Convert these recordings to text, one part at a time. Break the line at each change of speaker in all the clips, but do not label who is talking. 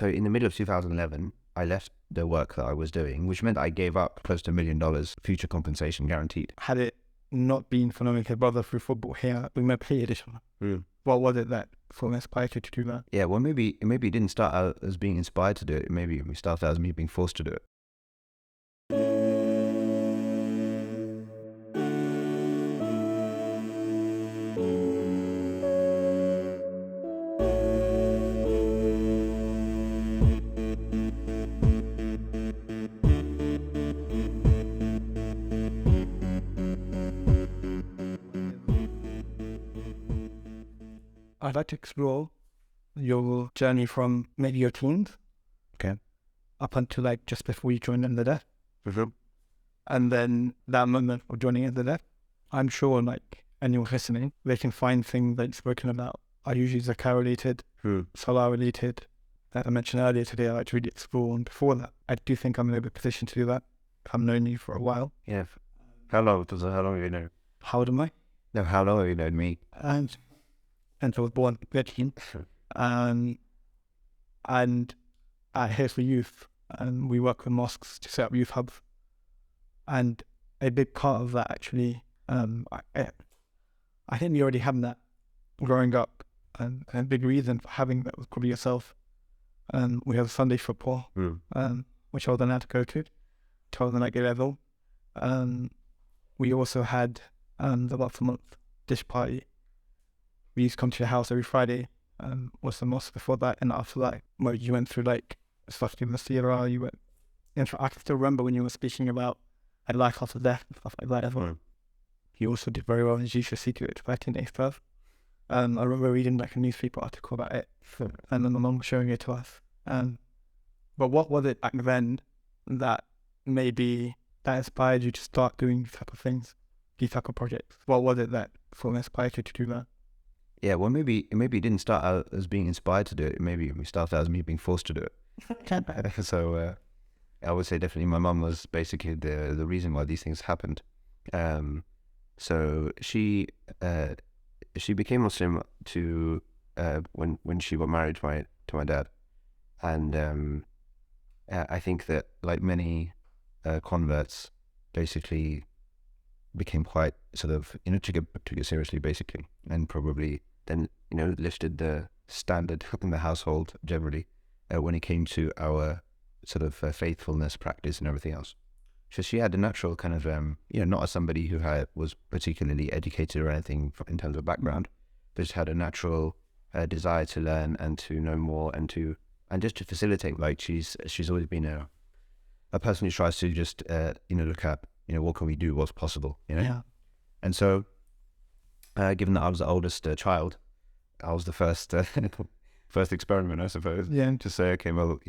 So in the middle of 2011, I left the work that I was doing, which meant I gave up close to $1 million future compensation guaranteed.
Had it not been for knowing your brother through football here, we might play edition. What was it that sort of inspired you to do that?
Yeah, well, maybe it didn't start out as being inspired to do it. Maybe it started out as me being forced to do it.
I'd like to explore your journey from maybe your teens,
Okay.
up until like just before you joined in the death,
For sure.
and then that moment of joining in the death. I'm sure like anyone listening, they can find things that you've spoken about are usually Zakat related, Salah related, that I mentioned earlier today. I like to really explore, and before that, I do think I'm in a good position to do that. I've known you for a while.
Yeah. How long have you known?
How old am I?
No, how long have you known me?
And I was born 13. And at Here for Youth, and we work with mosques to set up youth hubs. And a big part of that actually, I think we already had that growing up, and a big reason for having that was probably yourself. We had Sunday football, which I was allowed to go to till the night level. We also had the once a month dish party. We used to come to your house every Friday. Was the mosque before that, and after that, where you went through like stuff in the Sierra, you went. In fact, I can still remember when you were speaking about life after death and stuff like that as well. You also did very well in GCSE to it, 13 days first. I remember reading like a newspaper article about it, and then my mum was showing it to us. But what was it back then that maybe that inspired you to start doing these type of things, these type of projects? What was it that sort of inspired you to do that?
Yeah, well, maybe it didn't start out as being inspired to do it. Maybe it started out as me being forced to do it. So I would say definitely my mum was basically the reason why these things happened. So she became Muslim to when she got married to my dad, and I think that like many converts, basically became quite sort of took it seriously basically, and probably then lifted the standard in the household generally when it came to our sort of faithfulness, practice, and everything else. So she had a natural kind of not as somebody who was particularly educated or anything in terms of background, but just had a natural desire to learn and to know more and just to facilitate. Like she's always been a person who tries to just look at what can we do, what's possible,
Yeah.
And so given that I was the oldest child, I was the first first experiment, I suppose, to say, okay, well,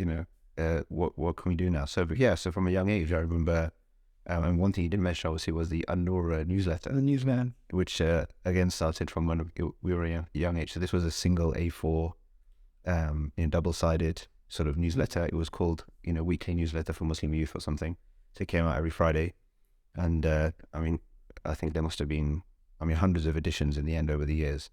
what can we do now? So from a young age, I remember, and one thing you didn't mention obviously was the An-Noor newsletter,
The newsman.
which again started from when we were a young age. So this was a single A4, double-sided sort of newsletter. It was called, Weekly Newsletter for Muslim Youth or something. So it came out every Friday, and I think there must have been, hundreds of editions in the end over the years.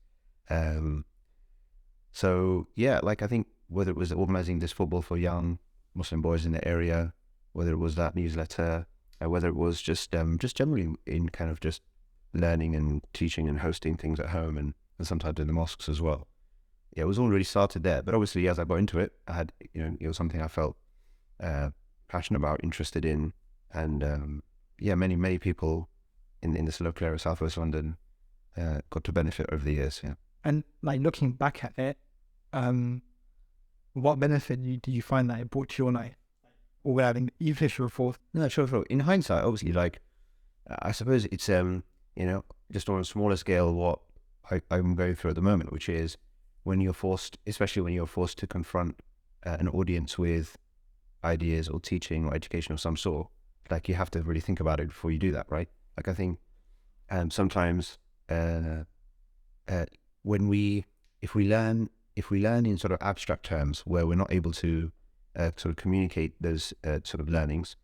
So yeah, like I think whether it was organizing this football for young Muslim boys in the area, whether it was that newsletter, whether it was just generally in kind of just learning and teaching and hosting things at home and sometimes in the mosques as well. Yeah, it was all really started there. But obviously, as I got into it, I had, it was something I felt passionate about, interested in, and many people in this local area of Southwest London got to benefit over the years. Yeah.
And like looking back at it, what benefit do you find that it brought to your life? Or having, even if you were forced?
No, sure. In hindsight, obviously, like I suppose it's just on a smaller scale what I'm going through at the moment, which is when you're forced, especially when you're forced to confront an audience with ideas or teaching or education of some sort, like you have to really think about it before you do that, right? Like I think sometimes if we learn in sort of abstract terms where we're not able to sort of communicate those sort of learnings,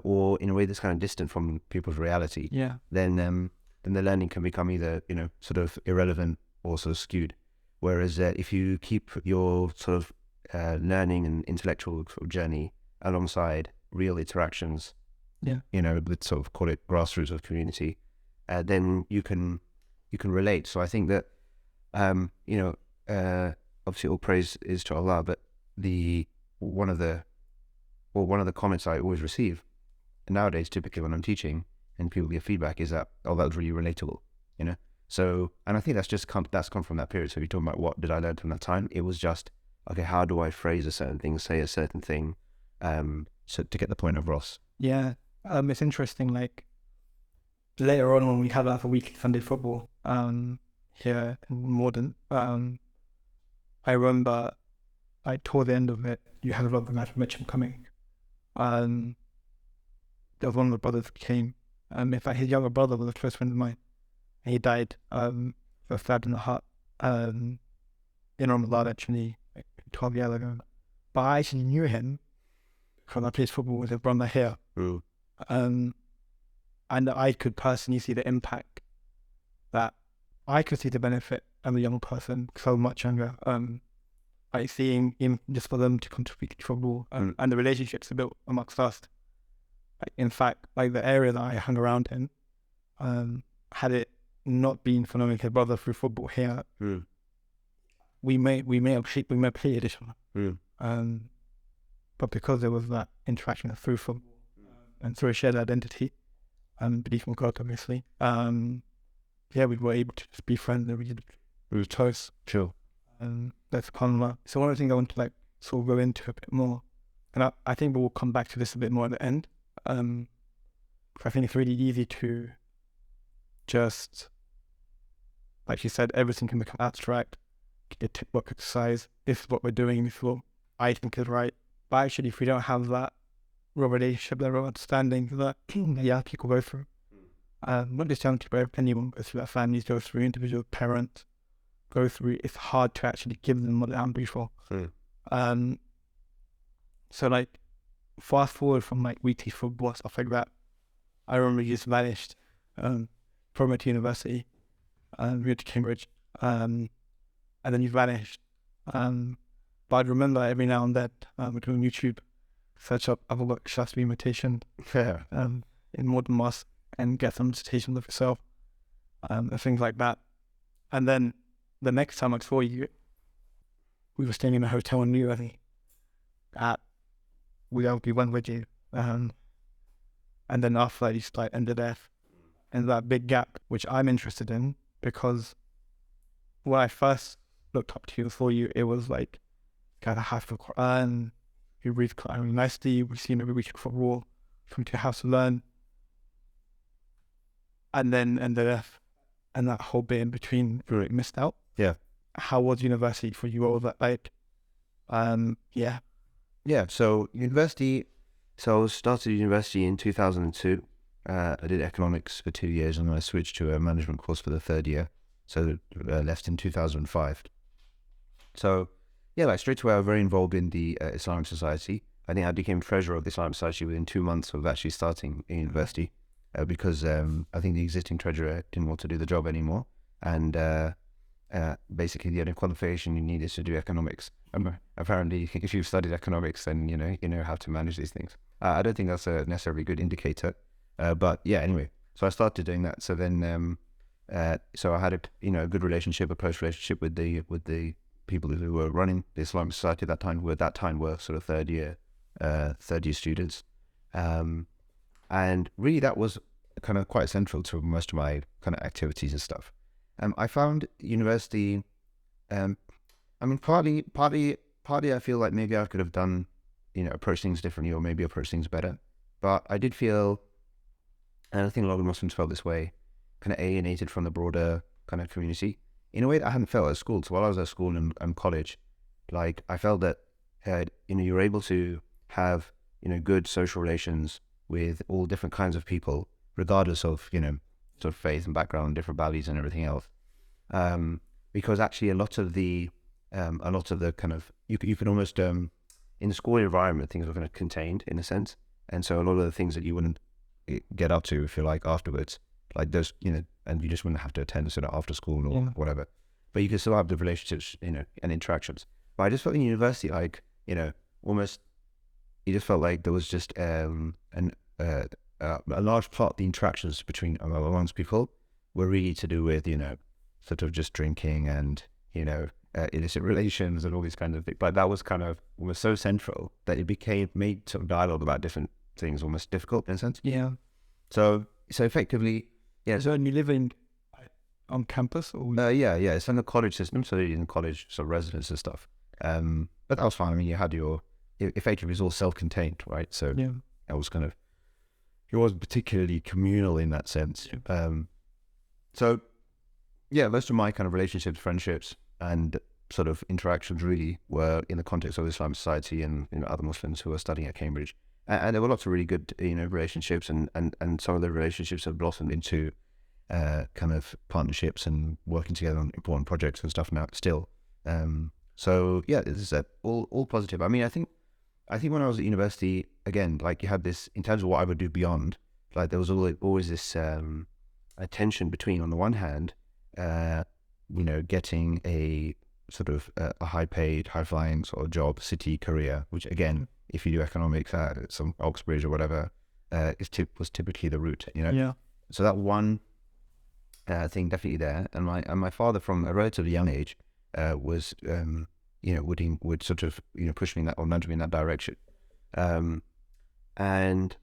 or in a way that's kind of distant from people's reality, then the learning can become either sort of irrelevant or sort of skewed. Whereas if you keep your sort of learning and intellectual sort of journey alongside real interactions,
Yeah.
with sort of, call it grassroots of community, then you can relate. So I think that obviously all praise is to Allah, but one of the comments I always receive nowadays, typically when I'm teaching and people give feedback, is that, oh, that was really relatable, So, and I think that's come from that period. So if you're talking about what did I learn from that time, it was just, okay, how do I phrase a certain thing, say a certain thing, so to get the point across.
Yeah. It's interesting, like later on when we had a weekly Sunday football here in Morden, I remember like toward the end of it, you had a lot of the Mitcham coming. There was one of the brothers who came. In fact, his younger brother was a close friend of mine. And he died stabbed in the heart in Ramadan, actually, like 12 years ago. But I actually knew him because I played football with his brother here.
Mm.
And I could personally see the impact that I could see the benefit as a young person, so much younger. Like seeing him, just for them to contribute to football and the relationships they built amongst us. Like, in fact, like the area that I hung around in, had it not been for knowing his brother through football here, we may have played each other. But because there was that interaction through football and through a shared identity and belief in God, obviously, we were able to just be friends and we were close.
Sure.
That's SubhanAllah. So one of the things I want to like sort of go into a bit more, and I think we'll come back to this a bit more at the end. I think it's really easy to just, like you said, everything can become abstract, a tick box exercise. This is what we're doing, this is what I think is right. But actually, if we don't have that real relationship, that real understanding that people go through, not just young people, anyone goes through, that families go through, individual parents go through, it's hard to actually give them what they're hungry for. So like, fast forward from like weekly football, stuff like that, I remember you just vanished from at university, we went to Cambridge, and then you vanished. But I remember every now and then we're doing YouTube, search up other workshops, meditation in modern mosque and get some meditations of yourself and things like that. And then the next time I saw you, we were staying in a hotel in New York. We went with you, and then after that you just like ended there, and that big gap, which I'm interested in, because when I first looked up to you and saw you, it was like kind of half the Quran, you read Quran really nicely, we see maybe we could football from to House to Learn, and then ended there, and that whole bit in between really missed out.
Yeah.
How was university for you? What was that like?
Yeah, so university, I started university in 2002. I did economics for 2 years and then I switched to a management course for the third year. So left in 2005. So yeah, like straight away I was very involved in the Islamic Society. I think I became treasurer of the Islamic Society within 2 months of actually starting university because I think the existing treasurer didn't want to do the job anymore. And basically the only qualification you need is to do economics. Apparently, if you've studied economics, then you know how to manage these things. I don't think that's a necessarily good indicator, but yeah. Anyway, so I started doing that. So then, so I had a good relationship, a close relationship with the people who were running the Islamic Society at that time. Who at that time were sort of third year students, and really that was kind of quite central to most of my kind of activities and stuff. I found university. Partly I feel like maybe I could have done, approach things differently or maybe approach things better. But I did feel, and I think a lot of Muslims felt this way, kind of alienated from the broader kind of community in a way that I hadn't felt at school. So while I was at school and college, like I felt that, you were able to have, good social relations with all different kinds of people, regardless of, sort of faith and background, different values and everything else. Because actually a lot of the kind of, you can almost, in the school environment, things were kind of contained in a sense. And so a lot of the things that you wouldn't get up to, if you like, afterwards, like those, and you just wouldn't have to attend sort of after school or whatever, but you can still have the relationships, and interactions. But I just felt in university, like, almost, it just felt like there was just a large part of the interactions between amongst people were really to do with, sort of just drinking and, illicit relations and all these kinds of things. But that was so central that it made sort of dialogue about different things almost difficult in a sense.
Yeah.
So effectively, yeah.
So you living on campus or?
Yeah. It's in the college system, so you're in college, sort of residence and stuff. But that was fine. I mean, you had effectively it was all self-contained, right? So
Yeah.
it wasn't particularly communal in that sense.
Yeah.
So yeah, most of my kind of relationships, friendships, and sort of interactions really were in the context of Islamic society and other Muslims who were studying at Cambridge. And there were lots of really good relationships, and some of the relationships have blossomed into kind of partnerships and working together on important projects and stuff now still. So yeah, this is all positive. I mean, I think when I was at university, again, like you had this, in terms of what I would do beyond, like there was always this a tension between, on the one hand, getting a sort of a high-paid, high-flying sort of job, city career, which again, if you do economics at some Oxbridge or whatever, was typically the route,
Yeah.
So that one thing definitely there, and my father from a relatively young age was would sort of push me in that, or nudge me in that direction, and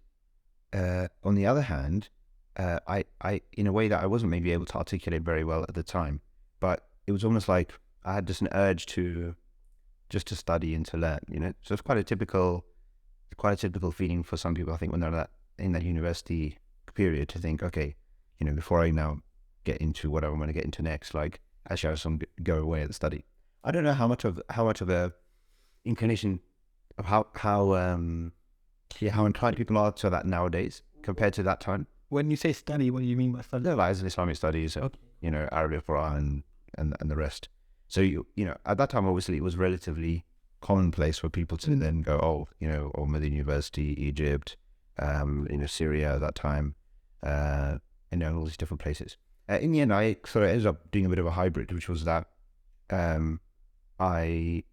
on the other hand, I in a way that I wasn't maybe able to articulate very well at the time, but it was almost like I had just an urge to study and to learn, so it's quite a typical feeling for some people, I think, when they're in that university period, to think, okay, before I now get into whatever I'm going to get into next, like actually I just go away and study. I don't know how much of a inclination of how inclined people are to that nowadays compared to that time.
When you say study, what do you mean by study?
No, like as in Islamic studies,
Okay.
Arabic, Quran, and the rest. So at that time, obviously, it was relatively commonplace for people to then go, or Medina University, Egypt, Syria at that time, all these different places. In the end, I sort of ended up doing a bit of a hybrid, which was that I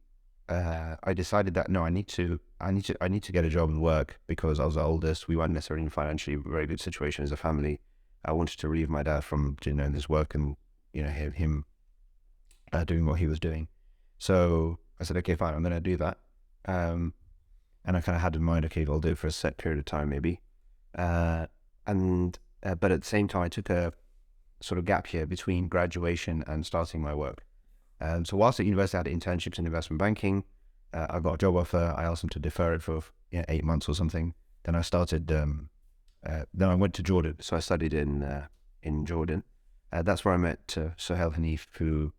decided that no, I need to get a job and work, because I was the oldest. We weren't necessarily in a financially very good situation as a family. I wanted to relieve my dad from this work and him doing what he was doing. So I said, okay, fine, I'm going to do that. And I kind of had in mind, okay, I'll do it for a set period of time, maybe. But at the same time, I took a sort of gap year between graduation and starting my work. So whilst at university, I had internships in investment banking. I got a job offer. I asked them to defer it for 8 months or something. Then I started. Then I went to Jordan. So I studied in Jordan. That's where I met Sohail Hanif, who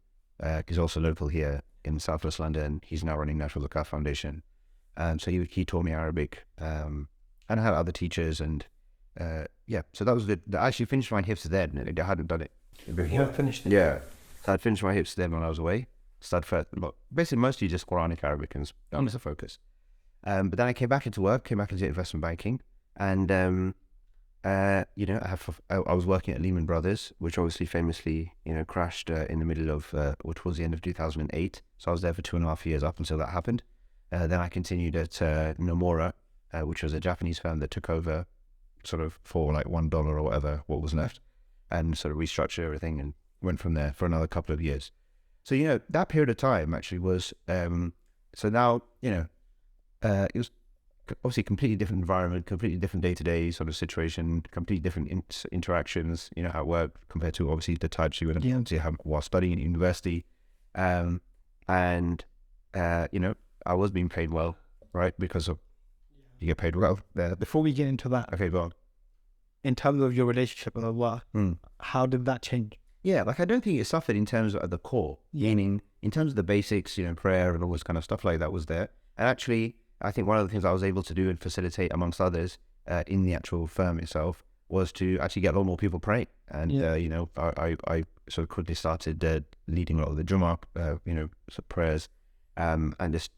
is also local here in Southwest London. He's now running National Zakat Foundation. So he taught me Arabic, and I had other teachers, and so that was I actually finished my hifz then. I hadn't done it.
You finished it?
Yeah. So I'd finished my hifz then when I was away. Started first, basically mostly just Quranic Arabic, and that was the focus. But then I came back into investment banking, and I was working at Lehman Brothers, which obviously famously crashed in the middle of towards the end of 2008. So I was there for 2.5 years up until that happened. Then I continued at Nomura, which was a Japanese firm that took over sort of for like $1 or whatever, what was left, and sort of restructured everything, and went from there for another couple of years. So that period of time actually was so now it was obviously a completely different environment, completely different day-to-day sort of situation, completely different interactions, how it worked compared to obviously the types you would have while studying at university. I was being paid well, right? Because you get paid well there.
Before we get into that,
Okay, go on.
in terms of your relationship with Allah, how did that change?
Yeah, like I don't think it suffered in terms of the core, meaning in terms of the basics, prayer and all this kind of stuff like that was there. And actually, I think one of the things I was able to do and facilitate, amongst others, in the actual firm itself, was to actually get a lot more people praying. And, I sort of quickly started leading a lot of the Jummah, sort of prayers, and just,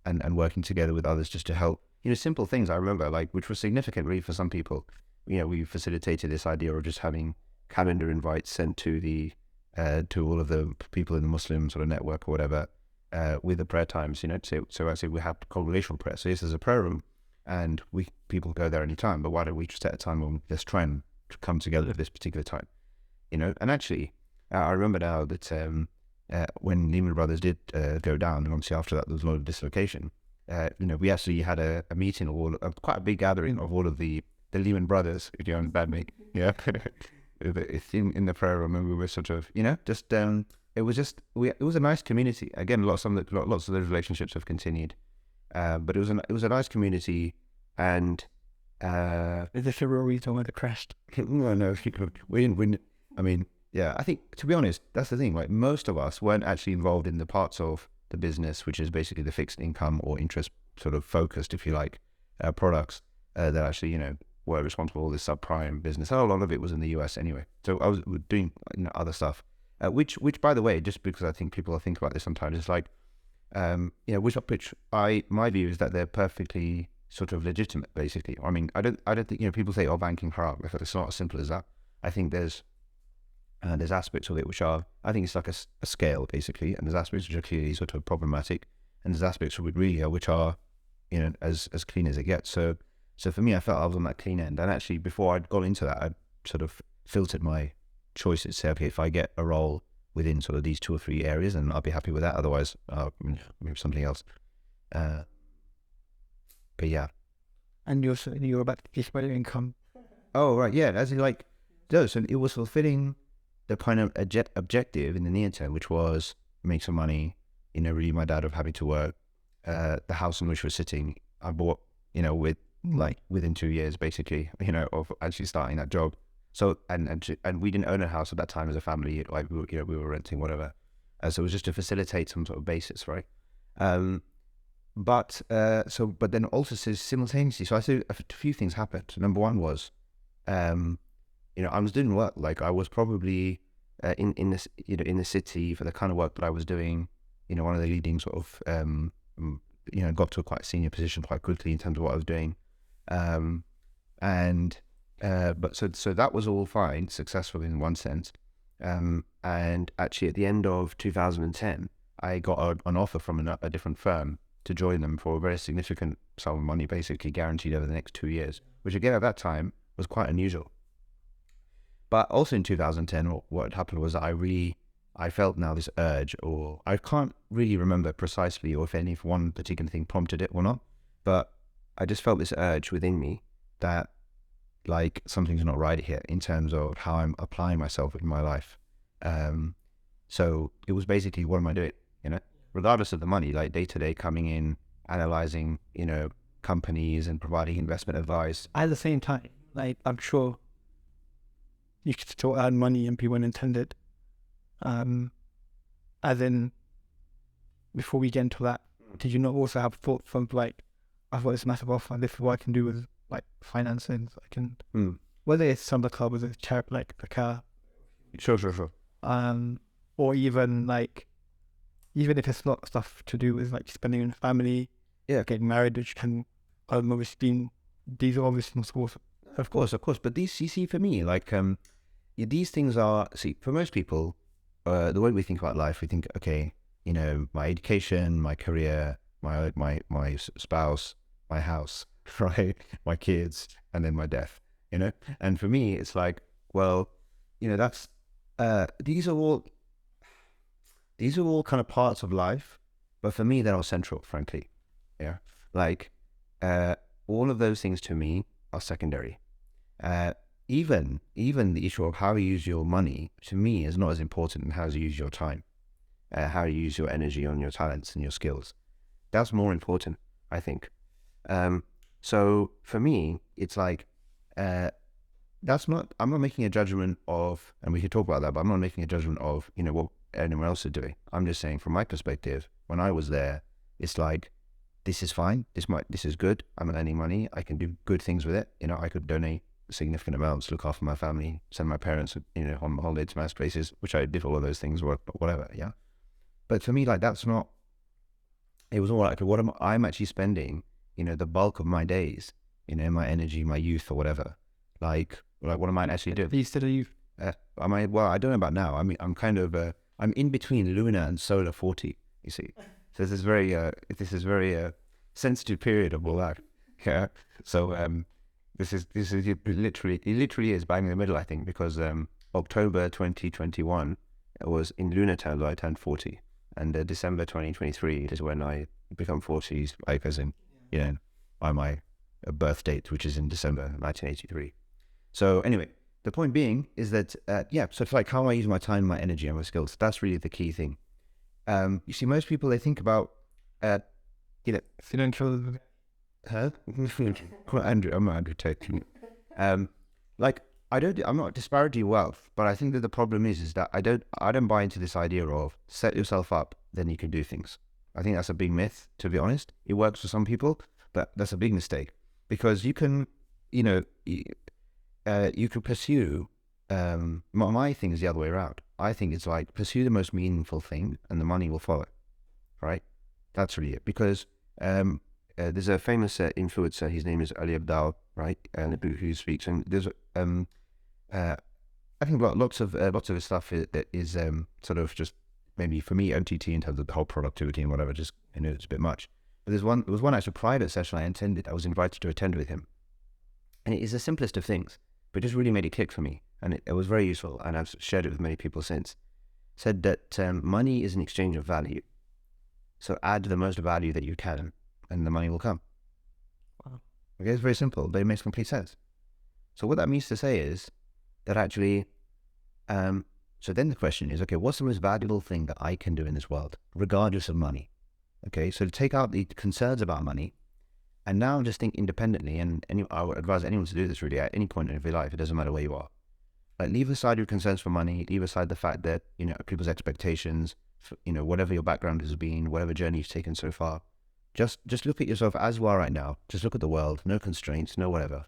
and working together with others just to help, simple things I remember, like, which was significant really for some people. We facilitated this idea of just having calendar invites sent to the to all of the people in the Muslim sort of network or whatever, with the prayer times, so actually we have congregational prayer. So yes, there's a prayer room, and people go there anytime, but why don't we just set a time when let's try and come together at this particular time, And actually, I remember now that when Lehman Brothers did go down, and obviously after that there was a lot of dislocation, we actually had a meeting of quite a big gathering of all of the Lehman Brothers, if you understand me, yeah, in the prayer room, and we were sort of, just it was a nice community. Again, lots of those relationships have continued, but it was a nice community, and
Is this a real reason why they crashed?
no, we didn't win. I mean, yeah, I think, to be honest, that's the thing. Like, most of us weren't actually involved in the parts of the business, which is basically the fixed income or interest sort of focused, if you like, products that actually, were responsible for this subprime business. A lot of it was in the US anyway. So I was doing other stuff, which, by the way, just because I think people think about this sometimes, it's like, which my view is that they're perfectly sort of legitimate, basically. I mean, I don't think, people say, oh, banking haram. It's not as simple as that. I think there's aspects of it which are, I think it's like a scale, basically, and there's aspects which are clearly sort of problematic, and there's aspects of it really which are, as clean as it gets. So for me, I felt I was on that clean end, and actually before I'd gone into that, I'd sort of filtered my choices, say, okay, if I get a role within sort of these 2 or 3 areas, and I'll be happy with that. Otherwise, maybe something else. But yeah.
And you're about to get your income.
Oh, right, yeah. As in, like, so it was fulfilling the kind of objective in the near term, which was make some money, really my dad of having to work. The house in which we're sitting, I bought, within 2 years, basically, of actually starting that job. So, and we didn't own a house at that time as a family, like, we were renting, whatever. So it was just to facilitate some sort of basis, right? But then also simultaneously, so I said a few things happened. Number one was, I was doing work, like I was probably in this, in the city for the kind of work that I was doing, one of the leading sort of, got to a quite senior position quite quickly in terms of what I was doing. But so that was all fine, successful in one sense. And actually at the end of 2010, I got an offer from a different firm to join them for a very significant sum of money, basically guaranteed over the next 2 years, which again at that time was quite unusual. But also in 2010, what happened was I felt now this urge, or I can't really remember precisely or if one particular thing prompted it or not, but I just felt this urge within me that, like, something's not right here in terms of how I'm applying myself in my life. So it was basically, what am I doing? Regardless of the money, like day to day coming in, analyzing, companies and providing investment advice.
At the same time, like, I'm sure you could still earn money and be well intended. As in, before we get into that, did you not also have thoughts of, like, I've got this massive offer, this is what I can do with, like, financing. I can, whether it's some club with a chair, like a car.
Sure.
Or even, like, even if it's not stuff to do with, like, spending in family, getting married, which can obviously, these are obviously source.
Of course. But these, you see, for me, like, these things are, for most people, the way we think about life, we think, okay, my education, my career, my spouse, my house, right, my kids, and then my death, And for me, it's like, well, that's these are all kind of parts of life, but for me, they're all central, frankly. Yeah, like all of those things to me are secondary. Even the issue of how you use your money, to me, is not as important than how you use your time, how you use your energy on your talents and your skills. That's more important, I think. So for me, it's like, I'm not making a judgment of, and we could talk about that, but I'm not making a judgment of, what anyone else is doing. I'm just saying, from my perspective, when I was there, it's like, this is fine. This is good. I'm earning money. I can do good things with it. I could donate significant amounts, look after my family, send my parents, on holiday to nice places, which I did all of those things, or whatever. Yeah. But for me, like, it was all like, I'm actually spending, the bulk of my days, my energy, my youth, or whatever. Like what am I actually doing?
Instead of youth.
Am I? Well, I don't know about now. I mean, I'm kind of I'm in between lunar and solar 40. You see, so this is very sensitive period of my life. Yeah. So this is it literally is bang in the middle, I think, because October 2021 was in lunar terms I turned 40, and December 2023 is when I become 40, like as in, you know, by my birth date, which is in December 1983. So anyway, the point being is that so it's like how I use my time, my energy, and my skills. That's really the key thing. You see, most people, they think about you know,
Financial.
huh? Andrew, I'm not Andrew Tate. Like I'm not disparaging wealth, but I think that the problem is that I don't buy into this idea of set yourself up, then you can do things. I think that's a big myth, to be honest. It works for some people, but that's a big mistake, because you can, you know, you can pursue. My thing is the other way around. I think it's like pursue the most meaningful thing, and the money will follow. Right? That's really it. Because there's a famous influencer. His name is Ali Abdal, right? And who speaks. And there's I think lots of his stuff is sort of just maybe for me OTT in terms of the whole productivity and whatever. Just, you know, it's a bit much. But there was one actual private session I was invited to attend with him, and it is the simplest of things, but just really made it click for me, and it was very useful, and I've shared it with many people since. Said that money is an exchange of value, so add the most value that you can, and the money will come.
Wow.
Okay, it's very simple, but it makes complete sense. So what that means to say is that actually, so then the question is, okay, what's the most valuable thing that I can do in this world, regardless of money? Okay, so take out the concerns about money, and now just think independently. And I would advise anyone to do this really at any point of your life. It doesn't matter where you are. Like, leave aside your concerns for money. Leave aside the fact that, you know, people's expectations, you know, whatever your background has been, whatever journey you've taken so far. Just look at yourself as you are right now. Just look at the world. No constraints, no whatever.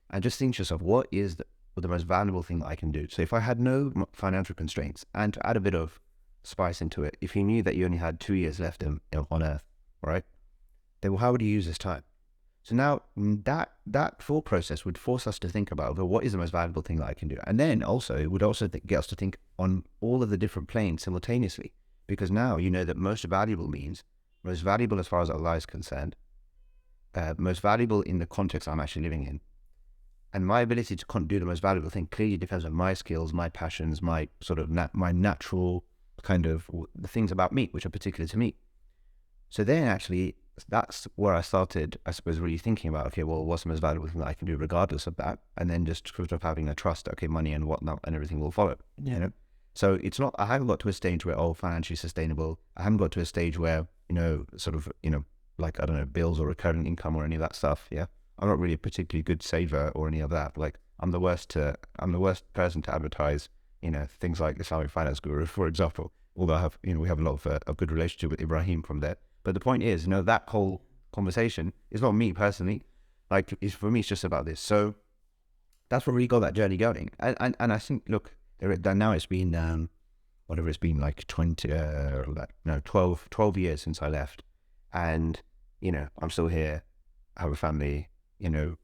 And just think to yourself, what is the most valuable thing that I can do? So if I had no financial constraints, and to add a bit of spice into it, if you knew that you only had 2 years left on Earth, right? Then how would you use this time? So now that thought process would force us to think about, well, what is the most valuable thing that I can do? And then also it would also get us to think on all of the different planes simultaneously, because now you know that most valuable means most valuable as far as Allah is concerned, most valuable in the context I'm actually living in. And my ability to do the most valuable thing clearly depends on my skills, my passions, my sort of my natural kind of the things about me, which are particular to me. So then actually, that's where I started, I suppose, really thinking about, okay, well, what's the most valuable thing that I can do regardless of that? And then just sort of having a trust, okay, money and whatnot and everything will follow,
Yeah.
you know? So it's not, I haven't got to a stage where, financially sustainable. I haven't got to a stage where, you know, sort of, you know, like, I don't know, bills or recurring income or any of that stuff, yeah? I'm not really a particularly good saver or any of that. Like, I'm the worst person to advertise, you know, things like Islamic finance guru, for example. Although I have, you know, we have a lot of a good relationship with Ibrahim from there. But the point is, you know, that whole conversation is not me personally. Like, for me, it's just about this. So that's what really got that journey going. And I think, look, now it's been, whatever it's been, like 12 years since I left. And, you know, I'm still here. I have a family, you know,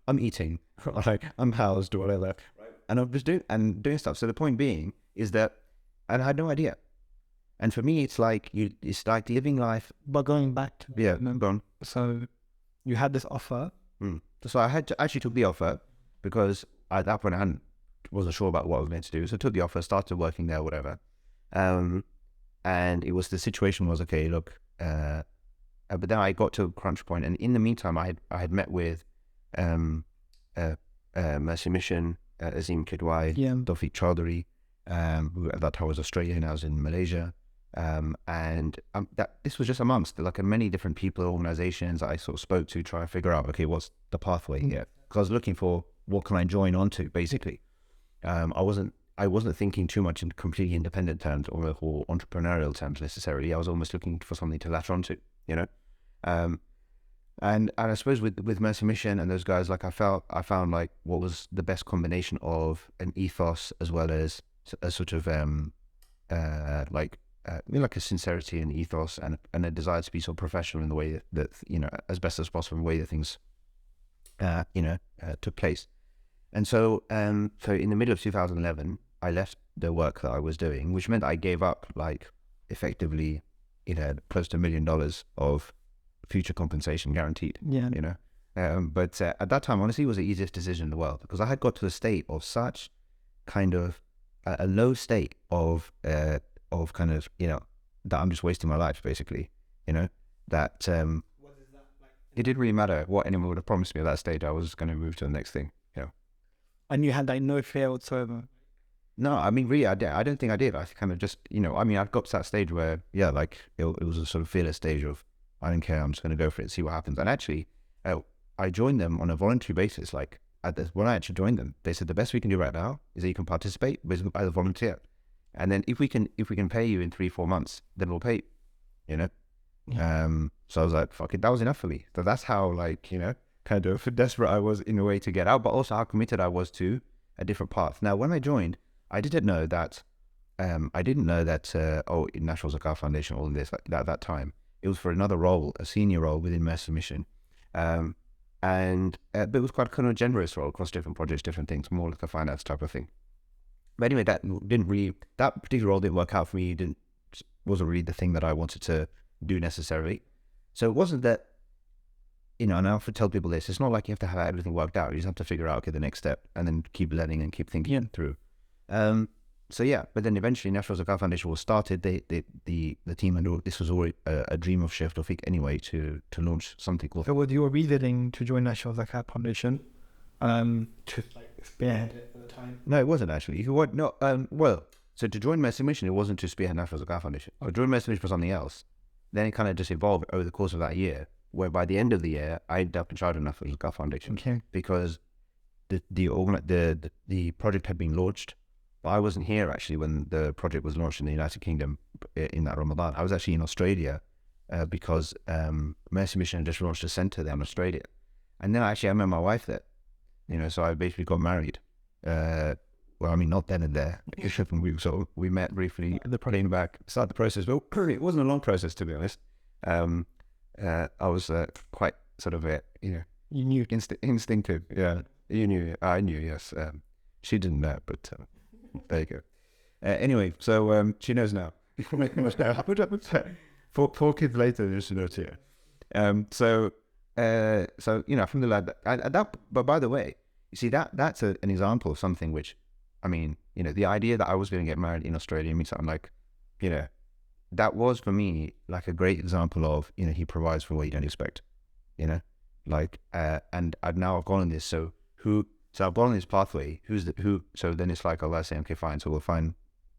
I'm eating, like, I'm housed or whatever. Right. And I'm just doing stuff. So the point being is that, and I had no idea. And for me, it's like living life.
But going back to
Go on.
So you had this offer.
So I actually took the offer because at that point I wasn't sure about what I was meant to do. So I took the offer, started working there, whatever. And it was, the situation was, okay, look, but then I got to a crunch point, and in the meantime, I had met with Mercy Mission, Azim Kidwai, Tawfiq Chowdhury, who at that time was Australian, I was in Malaysia. And that this was just amongst like many different people, organizations I sort of spoke to, try and figure out, okay, what's the pathway here? Because I was looking for what can I join onto, basically. I wasn't thinking too much in completely independent terms or entrepreneurial terms necessarily. I was almost looking for something to latch onto, you know. And I suppose with Mercy Mission and those guys, like I found like what was the best combination of an ethos as well as a sort of like a sincerity and ethos and a desire to be so professional in the way that you know, as best as possible in the way that things took place. And so so in the middle of 2011, I left the work that I was doing, which meant I gave up like effectively, close to $1 million of future compensation guaranteed.
Yeah.
But at that time, honestly, it was the easiest decision in the world because I had got to a state of such kind of a low state of kind of that I'm just wasting my life basically. That it didn't really matter what anyone would have promised me at that stage. I was going to move to the next thing.
And you had like no fear whatsoever.
No, I mean, really, I don't think I did. I kind of just, I mean, I've got to that stage where, yeah, like it was a sort of fearless stage of, I don't care, I'm just going to go for it and see what happens. And actually, I joined them on a voluntary basis. Like when I actually joined them, they said the best we can do right now is that you can participate as a volunteer, and then if we can pay you in 3-4 months, then we'll pay you.
Yeah.
So I was like, fuck it, that was enough for me. So that's how kind of desperate I was in a way to get out, but also how committed I was to a different path. Now, when I joined, I didn't know that. National Zakat Foundation, all of this at that time, it was for another role, a senior role within Mercy Mission, but it was quite a kind of generous role across different projects, different things, more like a finance type of thing. But anyway, that particular role didn't work out for me. Wasn't really the thing that I wanted to do necessarily. So it wasn't that. And I often tell people this: it's not like you have to have everything worked out. You just have to figure out the next step, and then keep learning and keep thinking through. So yeah, but then eventually National Zakat Foundation was started. The team, and this was already a dream of Sheikh Tawfiq anyway to launch something called.
So what you were reasoning to join National Zakat Foundation, to like spearhead it at the time?
No, it wasn't actually. So to join Mercy Mission, it wasn't to spearhead National Zakat Foundation. To join Mercy Mission for something else. Then it kind of just evolved over the course of that year, where by the end of the year, I ended up in charge of National Zakat Foundation because the project had been launched. But I wasn't here actually when the project was launched in the United Kingdom in that Ramadan. I was actually in Australia because Mercy Mission had just launched a centre there in Australia. And then actually I met my wife there, so I basically got married. Not then and there. So we met briefly, came back, started the process. But it wasn't a long process, to be honest. I was quite sort of,
you knew
instinctive. Yeah, you knew. I knew, yes. She didn't know, but... there you go. Anyway, so she knows now. 4 kids later, she knows here. So from the lad, but by the way, you see that's an example of something which, I mean, the idea that I was going to get married in Australia means something like, that was for me like a great example of, he provides for what you don't expect, and I've now gone on this. So I've gone on this pathway. So then it's like, I say, okay, fine. So we'll find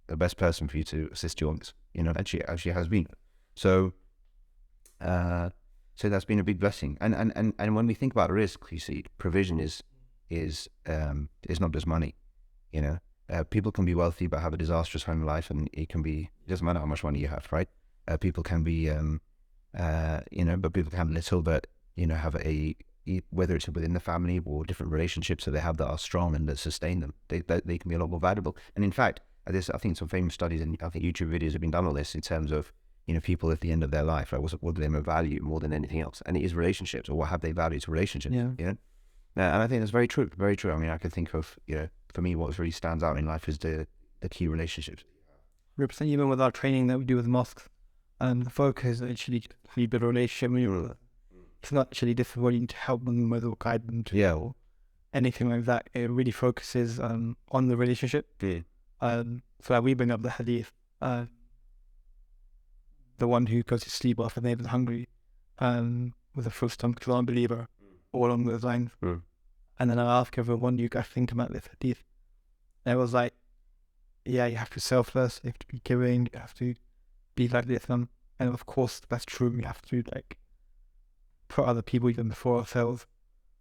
the best person for you to assist you on this. And she has been. So that's been a big blessing. And when we think about risk, you see, provision is not just money. People can be wealthy but have a disastrous home life, and it doesn't matter how much money you have, right? People can be, but people can have little, but have whether it's within the family or different relationships that they have that are strong and that sustain them, they can be a lot more valuable. And in fact, I think some famous studies and I think YouTube videos have been done on this in terms of, people at the end of their life, right? What do they value more than anything else? And it is relationships, or what have they valued to relationships?
Yeah.
And I think that's very true, very true. I mean, I can think of, for me, what really stands out in life is the key relationships.
Represent even with our training that we do with mosques, the focus is actually to build a relationship. It's not actually difficult to help them with or guide them to or anything like that. It really focuses on the relationship.
Yeah.
So we bring up the hadith, the one who goes to sleep after they've been hungry, with a full stomach is an unbeliever, all along those lines. And then I ask everyone, what do you guys think about this hadith? And it was like, yeah, you have to be selfless, you have to be giving, you have to be like this. And of course, that's true. We have to put other people even before ourselves.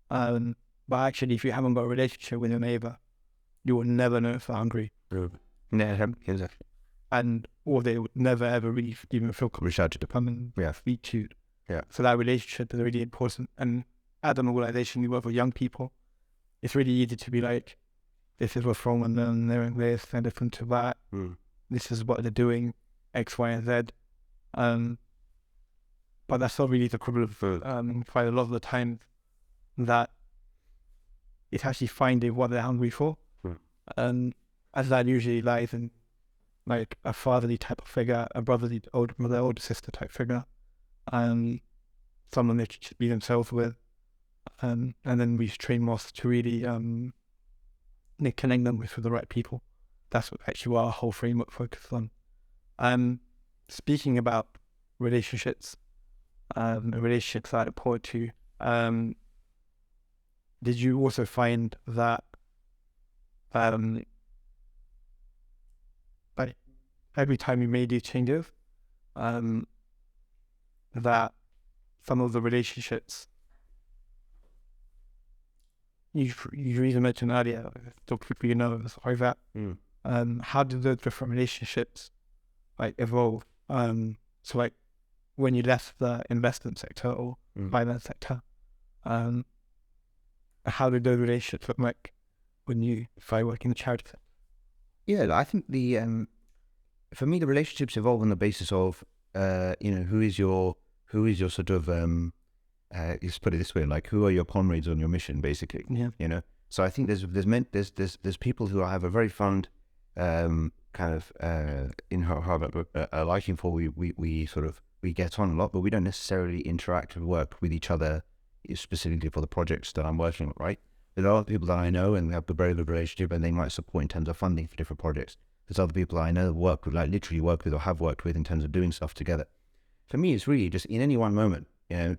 But actually, if you haven't got a relationship with your neighbor, you will never know if they're hungry. Or they would never ever really even feel comfortable to come and speak to you.
Yeah.
So that relationship is really important. And as an organization, we work with young people. It's really easy to be like, this is what's wrong with them, they're in this, they're different to that. This is what they're doing, X, Y, and Z. But that's not really the problem. Quite a lot of the time that it's actually finding what they're hungry for.
Mm.
As that usually lies in like a fatherly type of figure, a brotherly, older brother, older sister type figure, someone they should be themselves with. And then we train mosques to really connect them with the right people. That's what actually our whole framework focuses on. Speaking about relationships, relationships that are important to you, did you also find that like every time you made these changes, that some of the relationships you even mentioned earlier, the people you know, sorry that, how did those different relationships like evolve? So like when you left the investment sector or finance sector, how did those relationships look like when you started working in the charity sector?
Yeah, I think for me, the relationships evolve on the basis of, who is your sort of, let's put it this way, like who are your comrades on your mission, basically.
Yeah.
So I think there's people who I have a very fond, kind of, in a liking for. We get on a lot, but we don't necessarily interact and work with each other specifically for the projects that I'm working on, right? There are people that I know and we have a very good relationship and they might support in terms of funding for different projects. There's other people I know literally work with or have worked with in terms of doing stuff together. For me, it's really just in any one moment,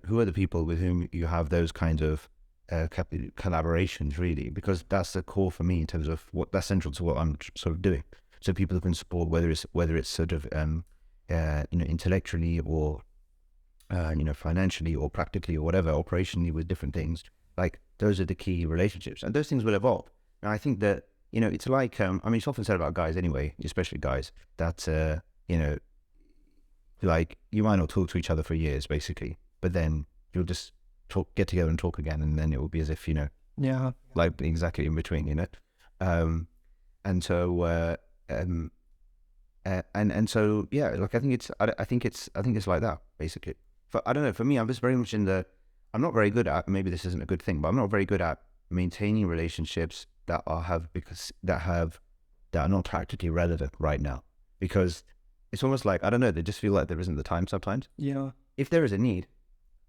who are the people with whom you have those kinds of collaborations, really, because that's the core for me in terms of that's central to what I'm sort of doing. So people who can support, whether it's sort of, intellectually or, financially or practically or whatever, operationally with different things, like those are the key relationships and those things will evolve. And I think that, it's like, it's often said about guys anyway, especially guys, that, like you might not talk to each other for years, basically, but then you'll just get together and talk again, and then it will be as if,
Yeah.
like exactly in between, and so, and so, yeah, like I think it's like that, basically. I don't know, for me, I'm just very much I'm not very good at, maybe this isn't a good thing, but I'm not very good at maintaining relationships that are not practically relevant right now, because it's almost like, I don't know, they just feel like there isn't the time sometimes.
Yeah.
If there is a need,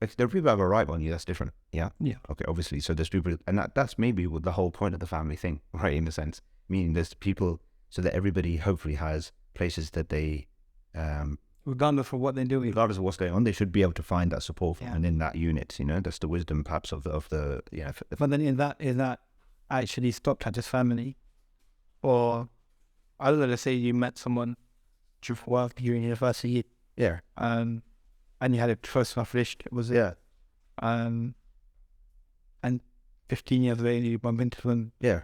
if there are people who have a right on you, that's different. Yeah. Okay, obviously. So there's people, and that's maybe the whole point of the family thing, right? In a sense, meaning there's people so that everybody hopefully has places that they,
regardless of what they're doing,
regardless of what's going on, they should be able to find that support from, and in that unit, that's the wisdom perhaps of the.
But then is that actually stopped at just family, or I don't know, let's say you met someone while you're in university, and you had a close enough relationship, was it?
Yeah.
And 15 years later you bump into them.
Yeah.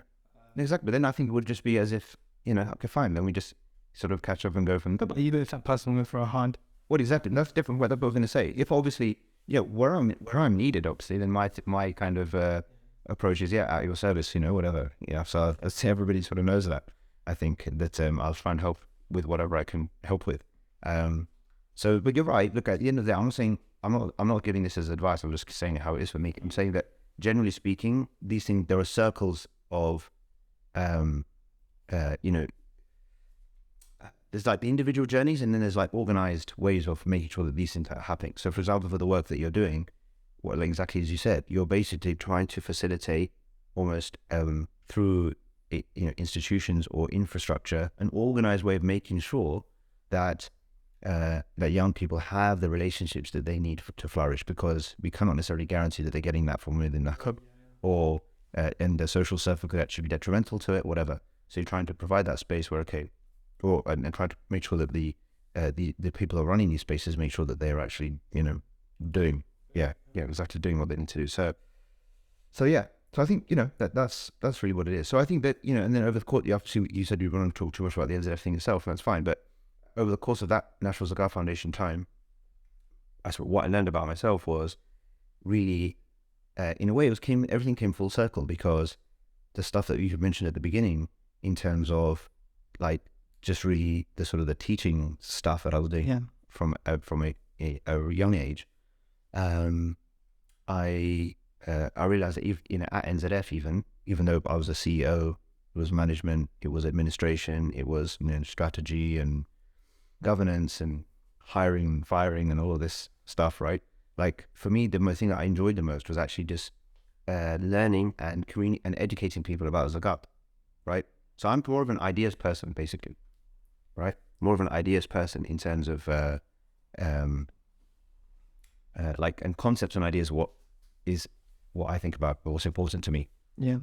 Exactly. But then I think it would just be as if, okay, fine, then we just sort of catch up and go from there.
But even if that person went for a hand.
What exactly? That's different. What I was going to say. If obviously, where I'm needed, obviously, then my kind of approach is at your service, whatever. So I'd say everybody sort of knows that. I think that I'll try and help with whatever I can help with. So, but you're right. Look, at the end of the day, I'm not saying I'm not giving this as advice. I'm just saying how it is for me. I'm saying that generally speaking, these things, there are circles of, there's like the individual journeys, and then there's like organized ways of making sure that these things are happening. So, for example, for the work that you're doing, well, exactly as you said, you're basically trying to facilitate almost through institutions or infrastructure, an organized way of making sure that that young people have the relationships that they need to flourish, because we cannot necessarily guarantee that they're getting that from within the club, or and the social circle could actually be detrimental to it, whatever. So you're trying to provide that space where and try to make sure that the people who are running these spaces make sure that they're actually doing doing what they need to do. So yeah. So I think that's really what it is. So I think that and then over the course, you said you want to talk too much about the NZF thing itself, and that's fine. But over the course of that National Zakat Foundation time, what I learned about myself was really, in a way, everything came full circle, because the stuff that you mentioned at the beginning, in terms of like just really the sort of the teaching stuff that I was doing from a young age, I I realized that at NZF, even though I was a CEO, it was management, it was administration, it was strategy and governance and hiring and firing and all of this stuff, right? Like for me, the thing that I enjoyed the most was actually just learning and and educating people about Zakat, right? So I'm more of an ideas person, basically, right? More of an ideas person in terms of and concepts and ideas. What I think about, but what's important to me.
Yeah.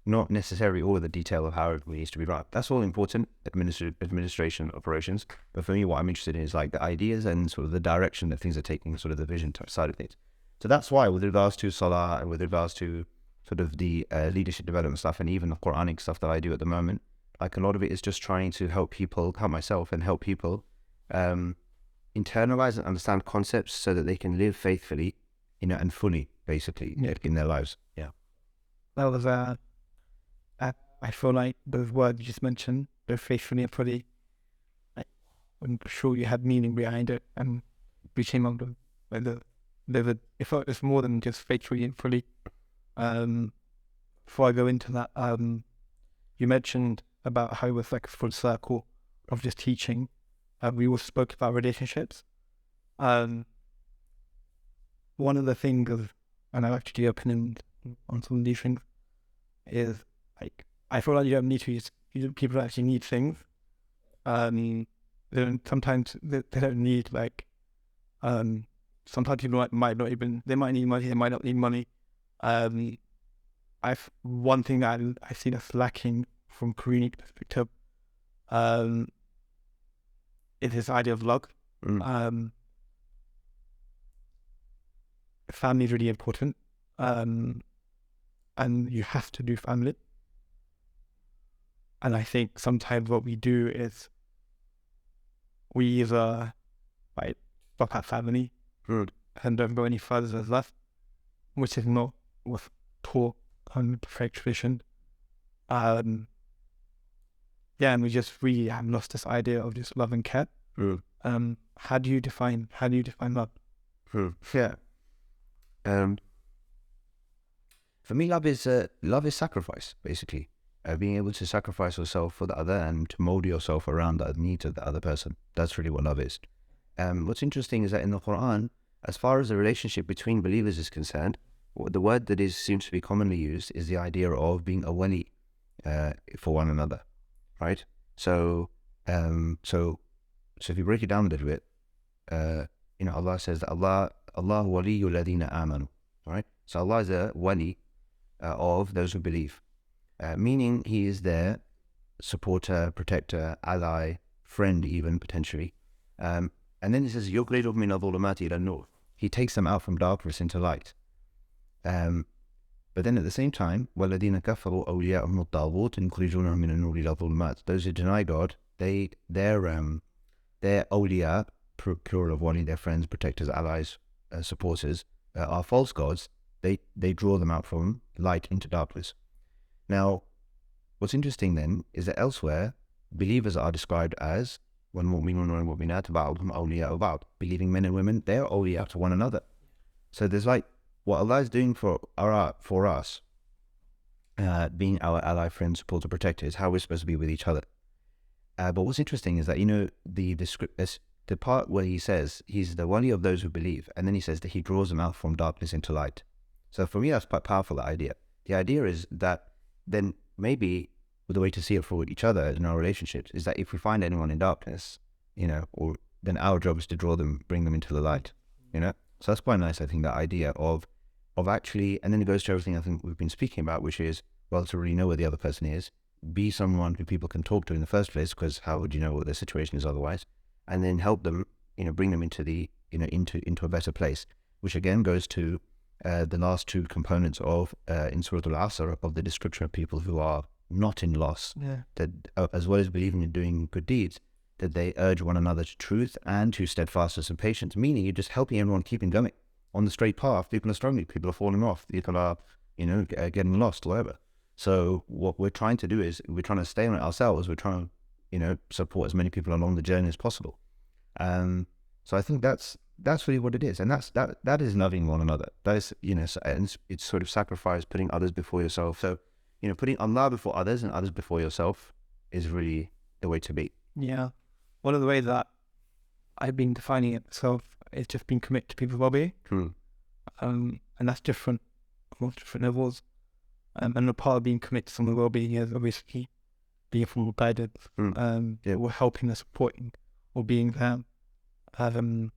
Not necessarily all of the detail of how it needs to be run. That's all important, administration, operations. But for me, what I'm interested in is like the ideas and sort of the direction that things are taking, sort of the vision side of things. So that's why with regards to Salah and with regards to sort of the leadership development stuff and even the Quranic stuff that I do at the moment, like a lot of it is just trying to help myself and help people internalize and understand concepts so that they can live faithfully, and fully, basically, in their lives. Yeah.
That was I feel like those words you just mentioned, they're faithfully and fully, like, I'm sure you had meaning behind it, and we came up with it's more than just faithfully and fully. Before I go into that, you mentioned about how it was like a full circle of just teaching. We also spoke about relationships. One of the things, and I like to do opinion on some of these things, is like, I feel like you don't need to use people actually need things. Sometimes they don't need like. Sometimes people might not even. They might need money. They might not need money. One thing that I see that's lacking from Korean perspective, is this idea of love. Family is really important, and you have to do family. And I think sometimes what we do is we either stop at family and don't go any further than that, which is not what's taught on the perfect tradition. And we just really have lost this idea of just love and care. How do you define love?
Yeah. For me, love is sacrifice, basically. Being able to sacrifice yourself for the other and to mold yourself around the needs of the other person. That's really what love is. What's interesting is that in the Quran, as far as the relationship between believers is concerned, the word that seems to be commonly used is the idea of being a wali for one another, right? So if you break it down a little bit, Allah says that Allah waliyul ladina amanu, right? So Allah is a wali of those who believe. Meaning he is their supporter, protector, ally, friend even, potentially. And then he says, يُخْرِجُهُم مِّنَ الظُّلُمَاتِ إِلَى النُّورِ. He takes them out from darkness into light. But then at the same time, وَالَّذِينَ كَفَرُوا أَوْلِيَاءُهُمُ الطَّاغُوتُ يُخْرِجُونَهُم مِّنَ النُّورِ إِلَى الظُّلُمَاتِ. Those who deny God, their awliya, plural of wali, their friends, protectors, allies, supporters, are false gods. They draw them out from light into darkness. Now, what's interesting then is that elsewhere, believers are described as وَالْمُؤْمِنُونَ وَالْمُؤْمِنَاتُ بَعْضُهُمْ أَوْلِيَاءُ بَعْضٍ. Believing men and women, they are awliya to one another. So there's like what Allah is doing for us, being our ally, friend, supporter, protector, is how we're supposed to be with each other. But what's interesting is that the part where he says he's the wali of those who believe, and then he says that he draws them out from darkness into light. So for me, that's quite powerful, the idea. The idea is that then maybe the way to see it for each other in our relationships is that if we find anyone in darkness, then our job is to bring them into the light, So that's quite nice, I think, that idea of actually, and then it goes to everything I think we've been speaking about, which is, well, to really know where the other person is, be someone who people can talk to in the first place, because how would you know what their situation is otherwise? And then help them, bring them into into a better place, which again goes to the last two components of in Surah Al-Asr of the description of people who are not in loss, that as well as believing in doing good deeds, that they urge one another to truth and to steadfastness and patience, meaning you're just helping everyone keeping going on the straight path. People are struggling, people are falling off, people are getting lost, whatever. So what we're trying to do is we're trying to stay on it ourselves. We're trying to support as many people along the journey as possible. So I think that's that's really what it is, and that is loving one another. That is, and it's sort of sacrifice, putting others before yourself. So, putting Allah before others and others before yourself is really the way to be.
Yeah. One of the ways that I've been defining it myself is just being committed to people's well-being. And that's different on different levels. And a part of being committed to someone's well-being is obviously being a form of guidance, or helping or supporting or being there, and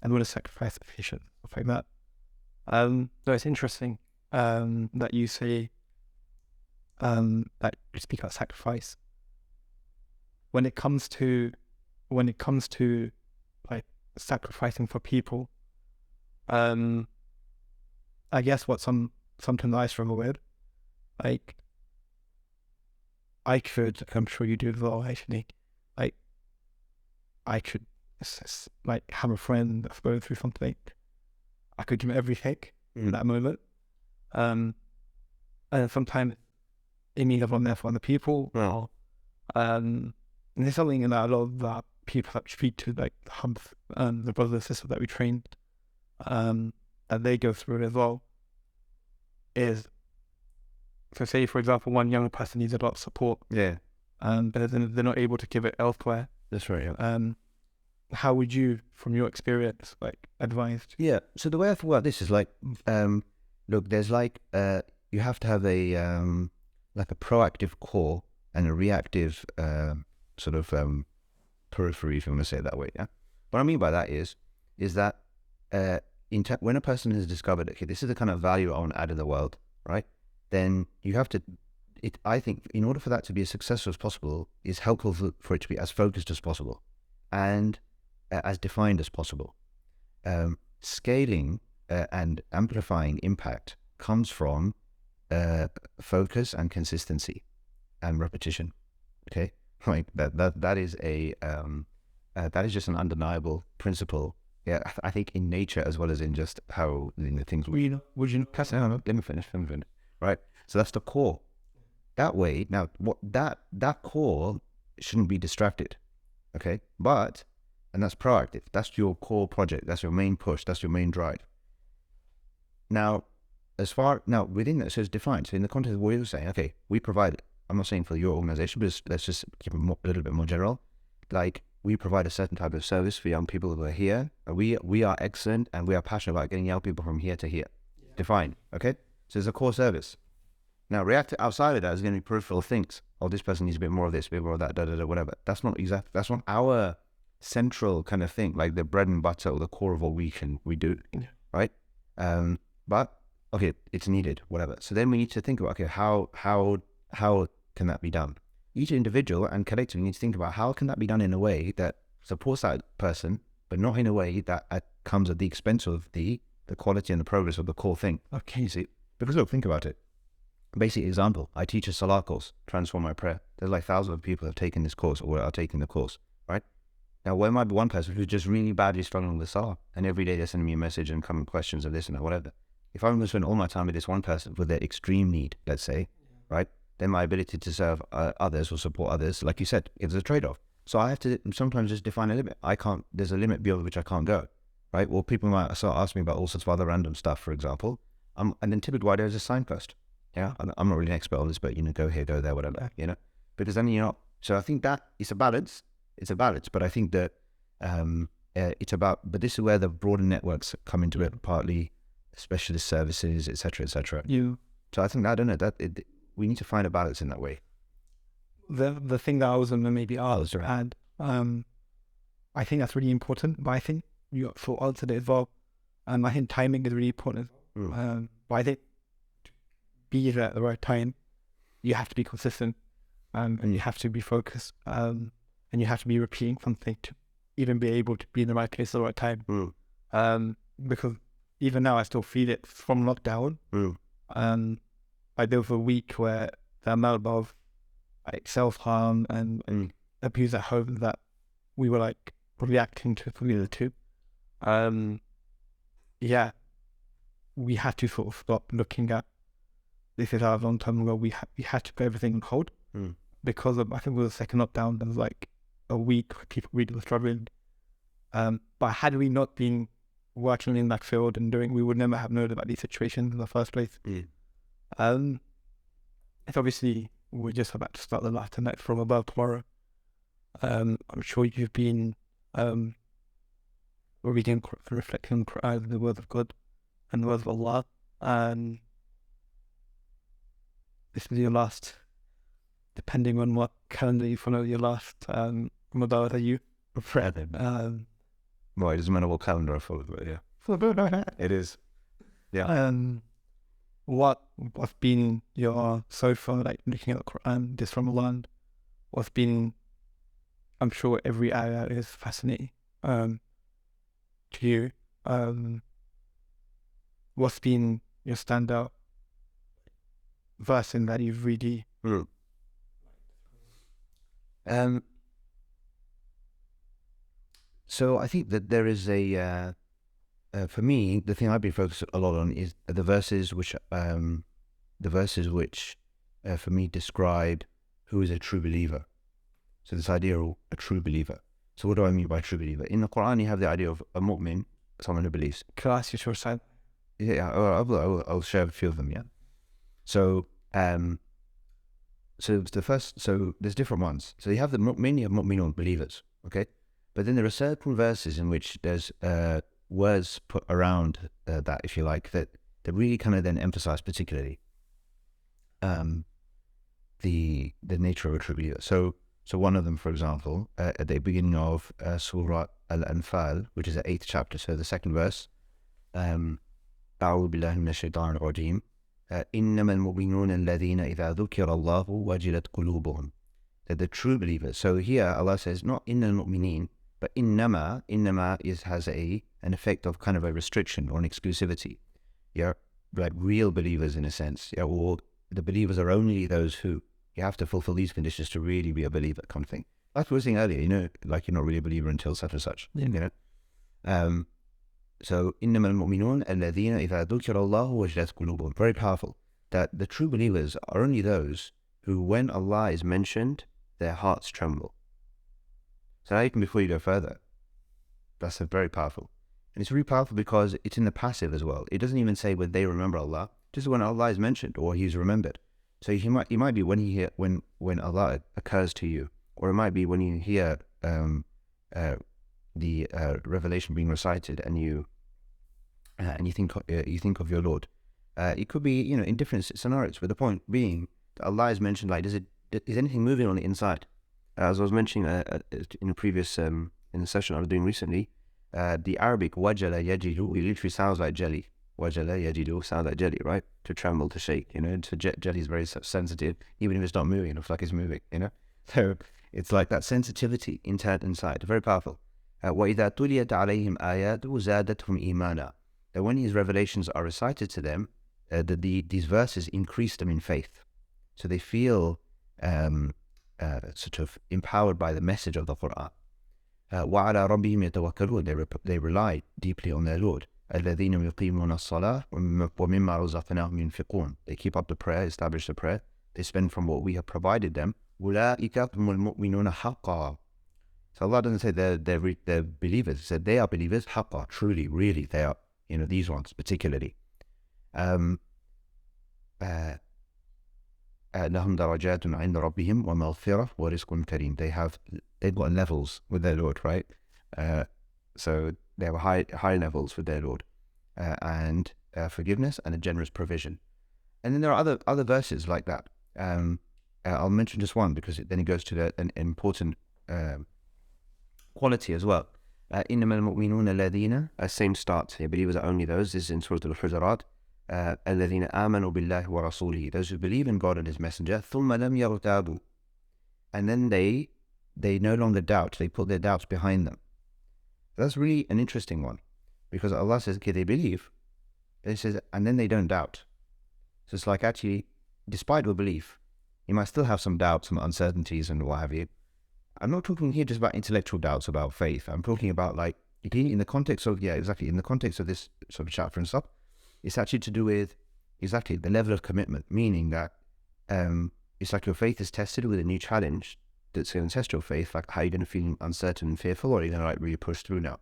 with a sacrifice of patience, stuff like that. So it's interesting that you say that you speak about sacrifice. When it comes to like sacrificing for people, I guess what sometimes I struggle with, like I'm sure you do as well actually, like I could like have a friend that's going through something, I could do everything in that moment, and sometimes it means I'm there for other people. And there's something in that a lot of that people that we speak to, like the brothers and sisters that we trained, that they go through as well, is, so say for example one younger person needs a lot of support, but then they're not able to give it elsewhere.
That's right.
How would you, from your experience, like advise?
So the way I thought about this is like, look, there's like you have to have a like a proactive core and a reactive sort of periphery, if you want to say it that way. What I mean by that is that when a person has discovered, okay, this is the kind of value I want to add in the world, right? Then you have to, I think, in order for that to be as successful as possible, it's helpful for it to be as focused as possible and as defined as possible. Scaling and amplifying impact comes from focus and consistency and repetition. Okay, like that is a that is just an undeniable principle. Yeah, I think in nature as well as in just how things.
Would you?
Let me finish. Right. So that's the core. That way, now what that core shouldn't be distracted. Okay, and that's proactive. That's your core project. That's your main push. That's your main drive. Now, within that, so it's defined. So in the context of what you're saying, okay, we provide it. I'm not saying for your organization, but let's just keep it a little bit more general. Like, we provide a certain type of service for young people who are here. We are excellent, and we are passionate about getting young people from here to here. Defined. Okay, so it's a core service. Now, reactive outside of that is going to be peripheral things. Oh, this person needs a bit more of this, a bit more of that, whatever. That's not our central kind of thing, like the bread and butter or the core of what we do, right? But okay, it's needed, whatever. So then we need to think about, okay, how can that be done? Each individual and collectively needs to think about how can that be done in a way that supports that person, but not in a way that comes at the expense of the quality and the progress of the core thing. Okay, see, because look, think about it. Basic example, I teach a Salah course, Transform My Prayer. There's like thousands of people have taken this course or are taking the course, right? Now, there might be one person who's just really badly struggling with Salah, and every day they're sending me a message and coming questions of this and that, whatever. If I'm going to spend all my time with this one person with their extreme need, let's say, right, then my ability to serve others or support others, like you said, it's a trade-off. So I have to sometimes just define a limit. There's a limit beyond which I can't go, right? Well, people might start asking me about all sorts of other random stuff, for example, and then typically why there's a signpost. Yeah, I'm not really an expert on this, but go here, go there, whatever, because then you're not. So I think that it's a balance. But I think that it's about. But this is where the broader networks come into it, partly specialist services, etc., etc. So I think I don't know we need to find a balance in that way.
The thing that I was going to maybe ask and I think that's really important. But I think you sort of answered it as well. I think timing is really important. But I think be there at the right time, you have to be consistent, and you have to be focused, and you have to be repeating something to even be able to be in the right place at the right time. Because even now I still feel it from lockdown. Like there was a week where the amount of like self-harm and abuse at home that we were like reacting to the two. We had to sort of stop looking at this is our long-term goal. We had to put everything on hold because of, I think it was the second lockdown. There was like a week where people really were struggling. But had we not been working in that field and we would never have known about these situations in the first place. It's obviously we're just about to start the last night from above tomorrow. I'm sure you've been reading and reflecting on Quran, the word of God and the word of Allah, and this is your last, depending on what calendar you follow, your last Ramadan that you
Well, it doesn't matter what calendar I follow, but yeah. It is. Yeah.
What's been your, so far, like looking at the Quran this Ramadan, what's been, I'm sure every ayah is fascinating to you. What's been your standout verse in that you've really...
So I think that there is a, for me, the thing I've been focused a lot on is the verses which, for me describe who is a true believer. So this idea of a true believer. So what do I mean by true believer? In the Quran, you have the idea of a mu'min, someone who believes.
Class your short side.
Yeah, I'll share a few of them. Yeah. So so there's different ones. So you have the mu'min, you have mu'minun, believers. Okay. But then there are certain verses in which there's words put around that, if you like, that really kind of then emphasize particularly the nature of a true believer. So one of them, for example, at the beginning of Surah Al-Anfal, which is the 8th chapter, so the second verse, أعوذ بالله من الشيطان الرجيم إنما المؤمنون الذين إذا ذكر الله وجلت قلوبهم. That the true believers. So here Allah says not inna al-mu'mineen, but innama has an effect of kind of a restriction or an exclusivity. Yeah, like real believers in a sense. Yeah, or the believers are only those who, you have to fulfill these conditions to really be a believer, kind of thing. Like we were saying earlier, like you're not really a believer until such and such.
Yeah.
So إنما المؤمنون الذين إذا ذكر الله وجلت قلوبهم. Very powerful. That the true believers are only those who, when Allah is mentioned, their hearts tremble. So now even before you go further, that's very powerful. And it's really powerful because it's in the passive as well. It doesn't even say when they remember Allah, just when Allah is mentioned or He's remembered. So it might be when Allah occurs to you, or it might be when you hear the revelation being recited and you think of your Lord. It could be in different scenarios, but the point being that Allah is mentioned. Like, is anything moving on the inside? As I was mentioning in a previous in the session I was doing recently, the Arabic wajala yajidu, it literally sounds like jelly. Wajala yajidu sounds like jelly, right? To tremble, to shake. So jelly is very sensitive, even if it's not moving. It looks like it's moving. So it's like that sensitivity inside, very powerful. وَإِذَا تُلِيَتْ عَلَيْهِمْ آيَاتُ زَادَتْهُمْ إِيمَانًا. That when His revelations are recited to them, these verses increase them in faith. So they feel sort of empowered by the message of the Quran. وَعَلَى رَبِّهِمْ يَتَوَكَّلُونَ. They rely deeply on their Lord. الَّذِينَ يُقِيمُونَ الصَّلَاةَ وَمِمَّا رَزَقْنَاهُمْ يُنْفِقُونَ. They keep up the prayer, establish the prayer. They spend from what we have provided them. أُولَٰئِكَ هُمُ الْمُؤْمِنُونَ حَقًّا. So Allah doesn't say they're believers. He said they are believers, haqqa, truly, really, they are, these ones particularly. لَهُمْ دَرَجَاتٌ عِنْدَ رَبِّهِمْ وَمَغْفِرَةٌ وَرِزْقٌ كَرِيمٌ. They've got levels with their Lord, right? So they have high levels with their Lord, and forgiveness and a generous provision. And then there are other verses like that. I'll mention just one because then it goes to an important quality as well. إِنَّمَا الْمُؤْمِنُونَ الَّذِينَ, same start here, believers are only those. This is in Surah Al-Hujurat. الَّذِينَ آمَنُوا بِاللَّهِ وَرَسُولِهِ, those who believe in God and His Messenger. ثُمَّ لَمْ يَرْتَابُوا, and then they no longer doubt. They put their doubts behind them. That's really an interesting one, because Allah says, okay, they believe. It says, and then they don't doubt. So it's like, actually, despite your belief, you might still have some doubts, some uncertainties, and what have you. I'm not talking here just about intellectual doubts about faith. I'm talking about, like, in the context of, in the context of this sort of chapter and stuff, it's actually to do with exactly the level of commitment, meaning that it's like your faith is tested with a new challenge that's going to test your faith. Like, how are you going to feel uncertain and fearful, or are you going to really push through now?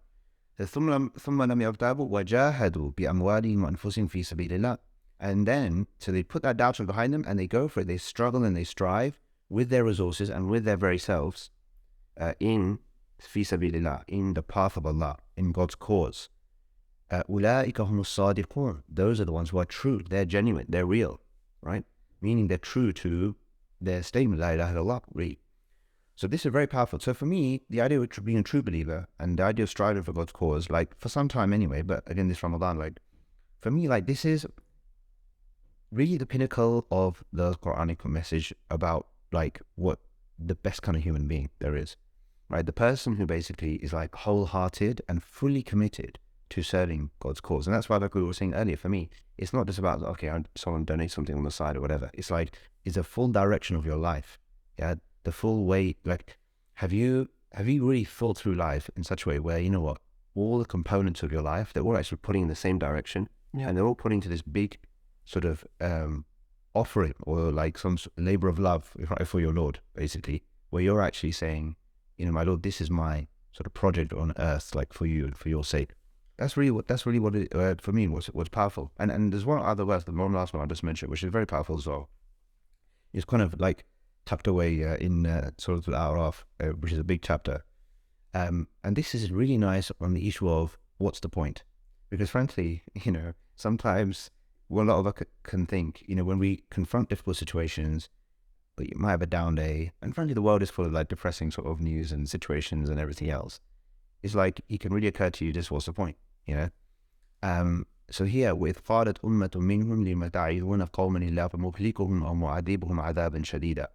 ثم لم يرتابوا وجاهدوا بأموالهم وأنفسهم في سبيل الله. And then, so they put that doubt behind them and they go for it. They struggle and they strive with their resources and with their very selves in fi sabilillah, in the path of Allah, in God's cause. أولئك هم الصادقون. Those are the ones who are true. They're genuine. They're real, right? Meaning they're true to their statement, La ilaha illallah, really. So this is very powerful. So for me, the idea of being a true believer and the idea of striving for God's cause, like for some time anyway, but again, this Ramadan, like for me, like this is really the pinnacle of the Quranic message about like what the best kind of human being there is, right? The person who basically is like wholehearted and fully committed to serving God's cause. And that's why, like we were saying earlier, for me, it's not just about, okay, someone donate something on the side or whatever. It's like, it's a full direction of your life. Yeah. The full way, like, have you really thought through life in such a way where, you know what, all the components of your life, they're all actually putting in the same direction, and they're all putting to this big sort of offering or like some labor of love for your Lord, basically, where you're actually saying, you know, my Lord, this is my sort of project on earth, like for you and for your sake. That's really what it, for me, was powerful. And there's one other verse, the one last one I just mentioned, which is very powerful as well. It's kind of like tucked away in sort of the A'raf, which is a big chapter. And this is really nice on the issue of what's the point? Because frankly, you know, sometimes what a lot of us can think, you know, when we confront difficult situations, but you might have a down day, and frankly, the world is full of like depressing sort of news and situations and everything else. It's like, it can really occur to you, just what's the point, you know? So here, with قالت أمة منهم لما تعظون قوما الله فمهلكهم أو معذبهم عذابا شديدا.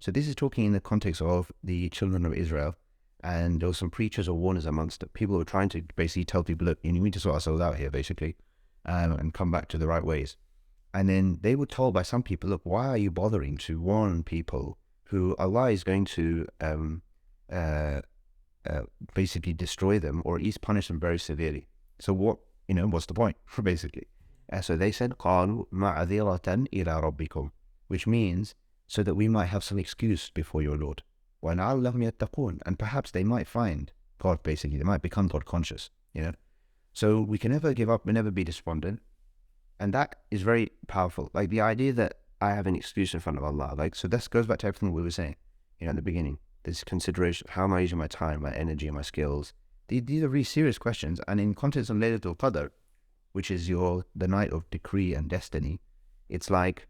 So this is talking in the context of the children of Israel, and there were some preachers or warners amongst it. People who were trying to basically tell people, look, you need to sort ourselves out here, basically, and come back to the right ways. And then they were told by some people, look, why are you bothering to warn people who Allah is going to basically destroy them, or at least punish them very severely? So what, you know, what's the point, basically? So they said, قَالُوا مَعَذِرَةً إِلَىٰ رَبِّكُمْ, which means so that we might have some excuse before your Lord. وَلَعَلَّهُمْ يَتَّقُونَ, and perhaps they might find God, basically. They might become God conscious, you know? So we can never give up and never be despondent. And that is very powerful. Like the idea that I have an excuse in front of Allah. Like, so this goes back to everything we were saying, you know, at the beginning. This consideration of how am I using my time, my energy, and my skills. These are really serious questions. And in context of Laylatul Qadr, which is the night of decree and destiny, it's like,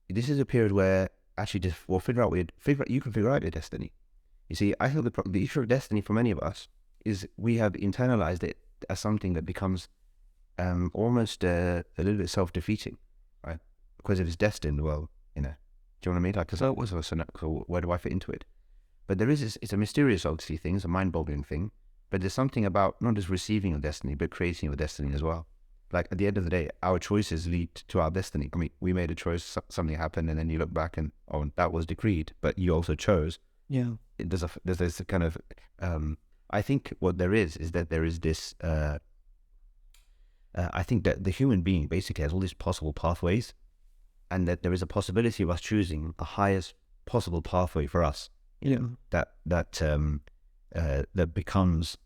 this is a period where actually just, well, you can figure out your destiny. You see, I think the issue of destiny for many of us is we have internalized it as something that becomes almost a little bit self-defeating, right? Because if it's destined, well, you know, do you know what I mean? Like, so where do I fit into it? But there is, it's a mysterious, obviously, thing. It's a mind-boggling thing. But there's something about not just receiving your destiny, but creating your destiny as well. Like, at the end of the day, our choices lead to our destiny. I mean, we made a choice, something happened, and then you look back and, oh, that was decreed, but you also chose.
Yeah.
There's this kind of, I think what there is that there is this, I think that the human being basically has all these possible pathways, and that there is a possibility of us choosing the highest possible pathway for us.
Yeah.
That becomes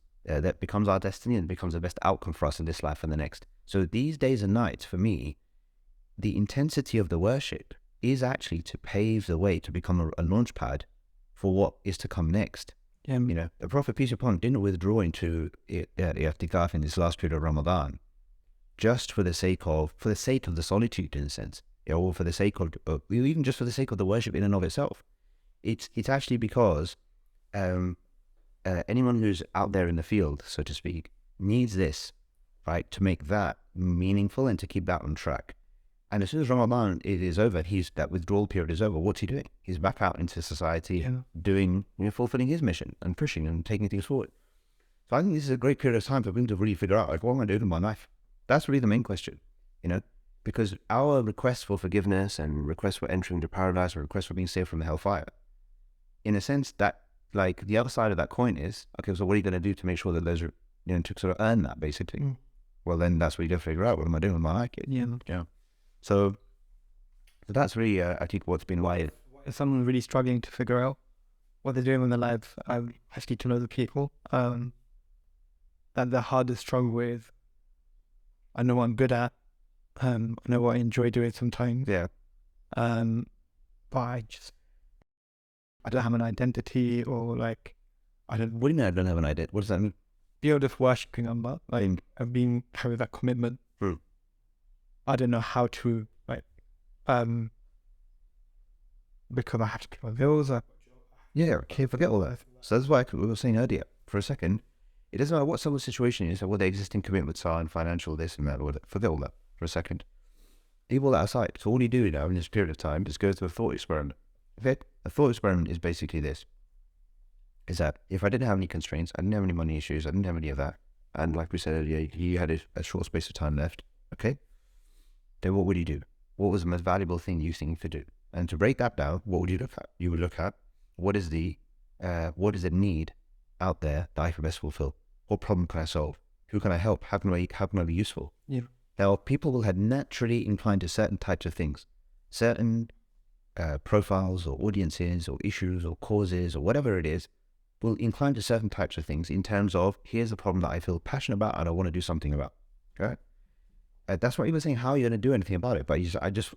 our destiny and becomes the best outcome for us in this life and the next. So these days and nights, for me, the intensity of the worship is actually to pave the way to become a launch pad for what is to come next. You know, the Prophet, peace upon him, didn't withdraw into i'tikaf in this last period of Ramadan just for the sake of the solitude, in a sense, or for the sake of, even just for the sake of the worship in and of itself. It's actually because anyone who's out there in the field, so to speak, needs this, right, to make that meaningful and to keep that on track. And as soon as Ramadan is over, that withdrawal period is over, what's he doing? He's back out into society, doing, fulfilling his mission and pushing and taking things forward. So I think this is a great period of time for people to really figure out, like, what am I doing in my life? That's really the main question, because our request for forgiveness and request for entering into paradise or request for being saved from the hellfire, in a sense, that, like, the other side of that coin is, okay, so what are you going to do to make sure that those are, to sort of earn that, basically? Well, then that's what you got to figure out. What am I doing with my life? Yeah. So that's really, I think, what's been why.
If someone really struggling to figure out what they're doing with their life, I need to know the people. that they're hard to struggle with. I know what I'm good at. I know what I enjoy doing sometimes.
Yeah.
But I don't have an identity, or like,
What do you mean I don't have an idea? What does that mean?
You're just worshipping Allah. Like, I've been having that commitment. I don't know how to, like, because I have to pay my bills.
Yeah, okay, forget all that. So that's why we were saying earlier, for a second, it doesn't matter what someone's situation is, or what their existing commitments are, and financial this and that, or whatever. Forget all that for a second. Leave all that aside. So all you do now in this period of time is go through a thought experiment. Okay? A thought experiment is basically this. Is that if I didn't have any constraints, I didn't have any money issues, I didn't have any of that, and like we said earlier, you had a short space of time left, okay? Then what would you do? What was the most valuable thing you think to do? And to break that down, what would you look at? You would look at what is the need out there that I can best fulfill? What problem can I solve? Who can I help? How can I be useful?
Yeah.
Now, people will have naturally inclined to certain types of things, certain profiles or audiences or issues or causes or whatever it is, will incline to certain types of things in terms of, here's a problem that I feel passionate about and I want to do something about. Right? That's what he was saying. How are you going to do anything about it? But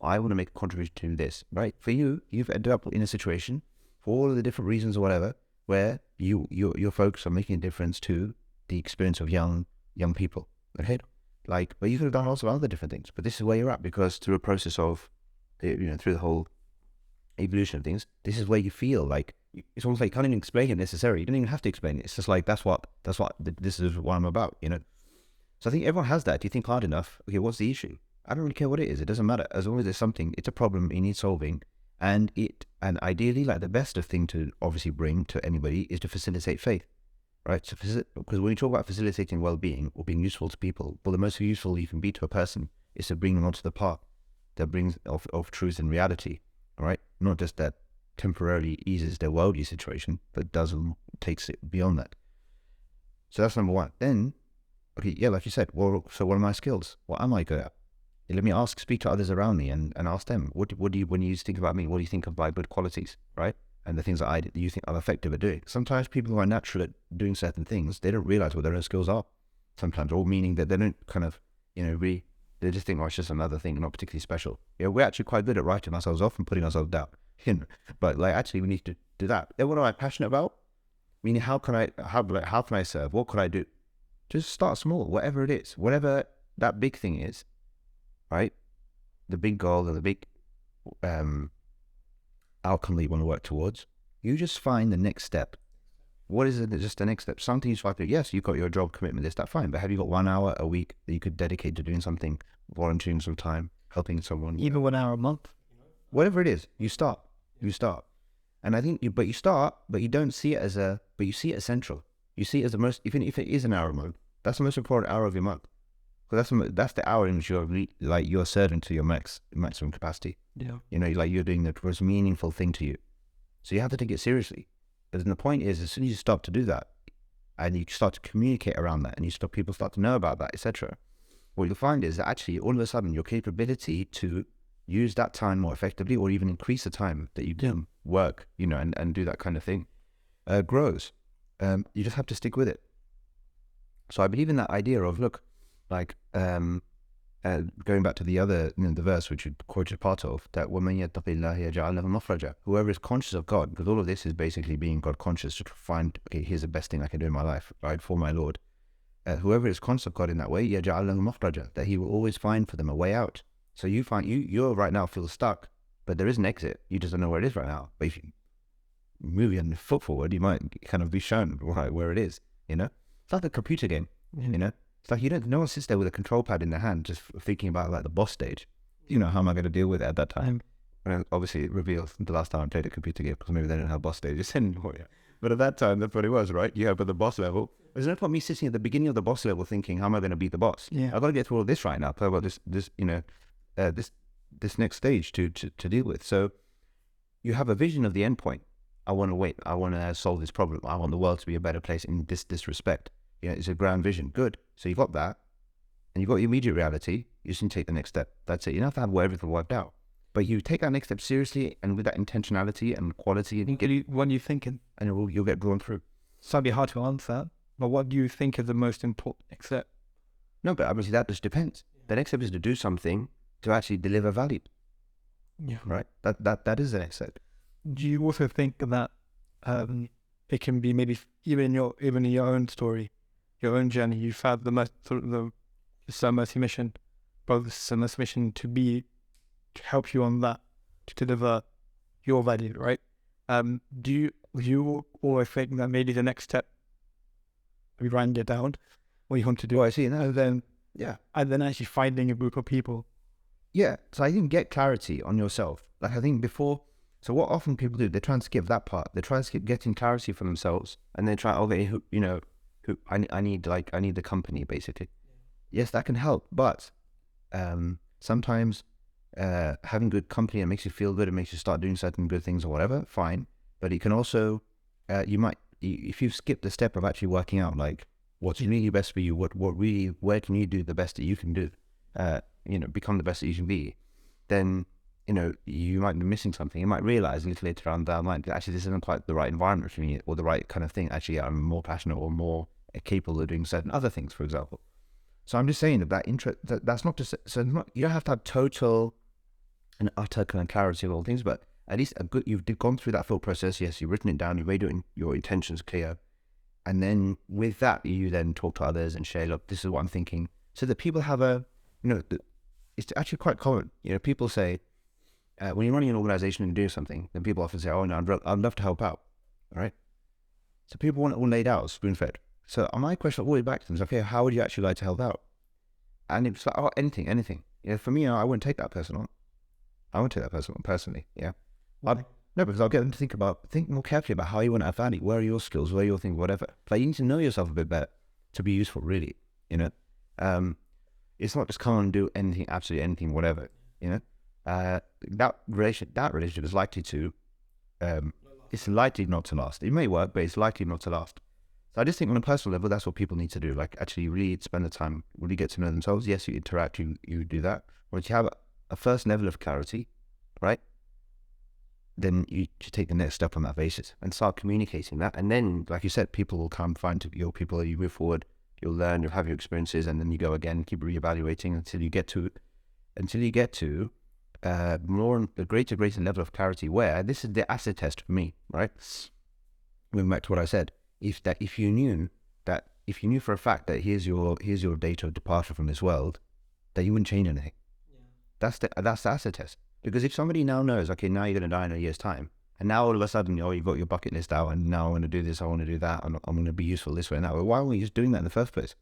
I want to make a contribution to this, right? For you, you've ended up in a situation, for all of the different reasons or whatever, where your folks are making a difference to the experience of young people. Okay, like, but you could have done lots of other different things. But this is where you're at, because through a process of, through the whole evolution of things, this is where you feel like it's almost like you can't even explain it necessarily. You don't even have to explain it. It's just like this is what I'm about. So I think everyone has that. Do you think hard enough? Okay, what's the issue? I don't really care what it is. It doesn't matter. As long as there's something, it's a problem you need solving. And ideally, like, the best of thing to obviously bring to anybody is to facilitate faith, right? So because when you talk about facilitating well-being or being useful to people, well, the most useful you can be to a person is to bring them onto the path that brings of truth and reality, all right? Not just that temporarily eases their worldly situation, but takes it beyond that. So that's number one. Then, okay, yeah, like you said, well, so what are my skills? What am I good at? Let me speak to others around me and ask them, what do you, when you think about me, what do you think of my good qualities, right? And the things that you think I'm effective at doing. Sometimes people who are natural at doing certain things, they don't realize what their own skills are sometimes, or meaning that they don't kind of, they just think, oh, it's just another thing, not particularly special. Yeah, we're actually quite good at writing ourselves off and putting ourselves down, but like, actually we need to do that. Then what am I passionate about? Meaning, how can I serve? What could I do? Just start small, whatever it is, whatever that big thing is, right? The big goal and the big outcome that you want to work towards. You just find the next step. What is it? Just the next step. Something you try to do. Yes, you've got your job commitment, this, that, fine. But have you got 1 hour a week that you could dedicate to doing something, volunteering some time, helping someone?
Even 1 hour a month.
Whatever it is, you start. And I think you start, but you don't see it but you see it as central. You see it as the most, even if it is an hour a month, that's the most important hour of your month. Because that's the hour in which you're serving to your maximum capacity.
Yeah.
You're doing the most meaningful thing to you. So you have to take it seriously. But then the point is, as soon as you start to do that, and you start to communicate around that, and people start to know about that, etc., what you'll find is that actually, all of a sudden, your capability to use that time more effectively, or even increase the time that you do work, and do that kind of thing, grows. You just have to stick with it. So I believe in that idea of, look, like, going back to the other, the verse which you quoted part of, that وَمَنْ يَتَّقِ اللَّهَ يَجْعَلْ لَهُ مَخْرَجًا. Whoever is conscious of God, because all of this is basically being God conscious, to find, okay, here's the best thing I can do in my life, right, for my Lord. Whoever is conscious of God in that way, يَجْعَلْ لَهُ مَخْرَجًا, that he will always find for them a way out. So you find, you're right now feel stuck, but there is an exit. You just don't know where it is right now. But if you move your foot forward, you might kind of be shown where it is, It's like a computer game, It's like no one sits there with a control pad in their hand just thinking about like the boss stage. How am I going to deal with it at that time? And obviously it reveals the last time I played a computer game, because maybe they don't have boss stages anymore. Yeah. But at that time, that's what it was, right? You have at the boss level. There's no point me sitting at the beginning of the boss level thinking, how am I going to beat the boss?
Yeah.
I've got to get through all this right now. Play about this next stage to deal with. So you have a vision of the end point. I want to solve this problem. I want the world to be a better place in this respect. It's a grand vision. Good. So you've got that, and you've got your immediate reality. You just need to take the next step. That's it. You don't have to have everything worked out, but you take that next step seriously and with that intentionality and quality. And
What are you thinking?
And you'll get drawn through.
So it'd be hard to answer. But what do you think is the most important next step?
No, but obviously that just depends. The next step is to do something to actually deliver value.
Yeah.
Right. That is the next step.
Do you also think that it can be maybe even in your own story, your own journey, you've had the mercy mission, both the mercy mission to help you on that, to deliver your value, right? Do you always think that maybe the next step, we write it down, what you want to do,
Well, I see. No,
and then actually finding a group of people.
yeah. So I think get clarity on yourself. Like I think before. So what often people do, they try and skip that part. They try and skip getting clarity for themselves, and they try, okay, who I need the company basically. Yes, that can help, but sometimes having good company, it makes you feel good, it makes you start doing certain good things or whatever, fine. But it can also, if you skip the step of actually working out like what's really best for you, where can you do the best that you can do, become the best that you can be, then, you might be missing something. You might realize a little later on down the line, actually, this isn't quite the right environment for me or the right kind of thing. Actually, I'm more passionate or more capable of doing certain other things, for example. So I'm just saying that's not to say, so not, you don't have to have total and utter kind of clarity of all things, but at least you've gone through that thought process. Yes, you've written it down, you've made your intentions clear. And then with that, you then talk to others and share, look, this is what I'm thinking. So that people have it's actually quite common. People say, when you're running an organization and doing something, then people often say, oh no, I'd love to help out. All right. So people want it all laid out, spoon fed. So my question always back to them is, okay, how would you actually like to help out? And it's like, oh, anything. For me, I wouldn't take that person on. I wouldn't take that person on personally. Yeah. No, because I'll get them to think more carefully about how you want to add value. Where are your skills? Where are your things? Whatever. But you need to know yourself a bit better to be useful, really. It's not just come on and do anything, absolutely anything, whatever. That relationship is likely to, it's likely not to last. It may work, but it's likely not to last. So I just think on a personal level, that's what people need to do. Like actually really spend the time, really get to know themselves. Yes, you interact, you do that. Once you have a first level of clarity, right? Then you take the next step on that basis and start communicating that. And then, like you said, people will come find your people, you move forward, you'll learn, you'll have your experiences, and then you go again, keep reevaluating until you get to more a greater level of clarity, where this is the acid test for me, right? Going back to what I said, if you knew for a fact that here's your date of departure from this world, that you wouldn't change anything. That's the acid test. Because if somebody now knows, okay, now you're going to die in a year's time, and now all of a sudden, you've got your bucket list out, and now I want to do this, I want to do that, and I'm going to be useful this way and that way. Why aren't we just doing that in the first place?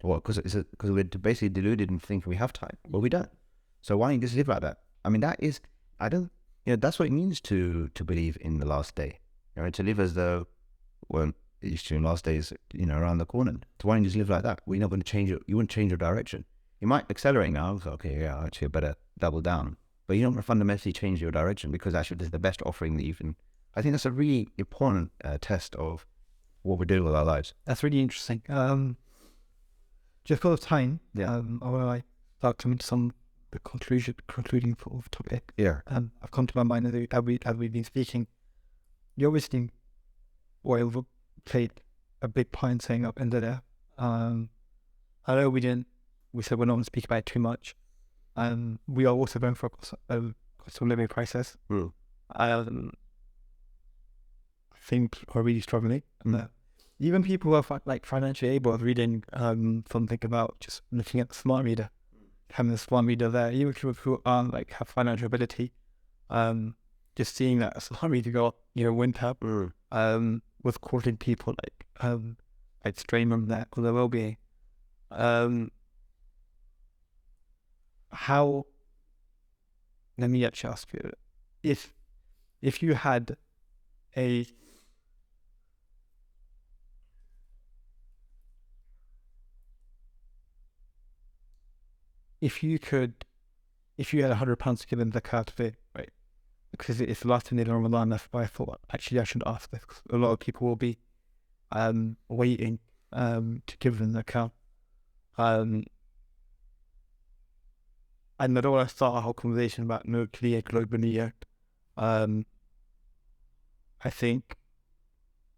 Well, because we're basically deluded and think we have time. Well, we don't. So why don't you just live like that? I mean, that's what it means to believe in the last day. To live as though, well, it's your last day is, around the corner. So why don't you just live like that? We're not going to change it. You wouldn't change your direction. You might accelerate now. Okay, yeah, actually I better double down. But you don't fundamentally change your direction, because actually this is the best offering that you can. I think that's a really important test of what we're doing with our lives.
That's really interesting. Just for the time,
Yeah.
I want to start coming to the concluding sort of topic.
Yeah.
I've come to my mind as we've been speaking. You obviously played a big part in saying up into there. I know we said we're not going to speak about it too much. We are also going for a cost of living crisis. I think people are really struggling. Even people who are financially able, of reading something about just looking at the smart reader, having the smart reader there. Even people who aren't have financial ability, just seeing that smart reader go up, went up, was causing people strain from that for their well-being. How? Let me actually ask you: if you had if you had £100 to give in zakat today, right? Because it's the last thing in Ramadan, that's why I thought actually I should ask this. Because a lot of people will be waiting to give them the zakat. And I don't want to start a whole conversation about nuclear globally yet. I think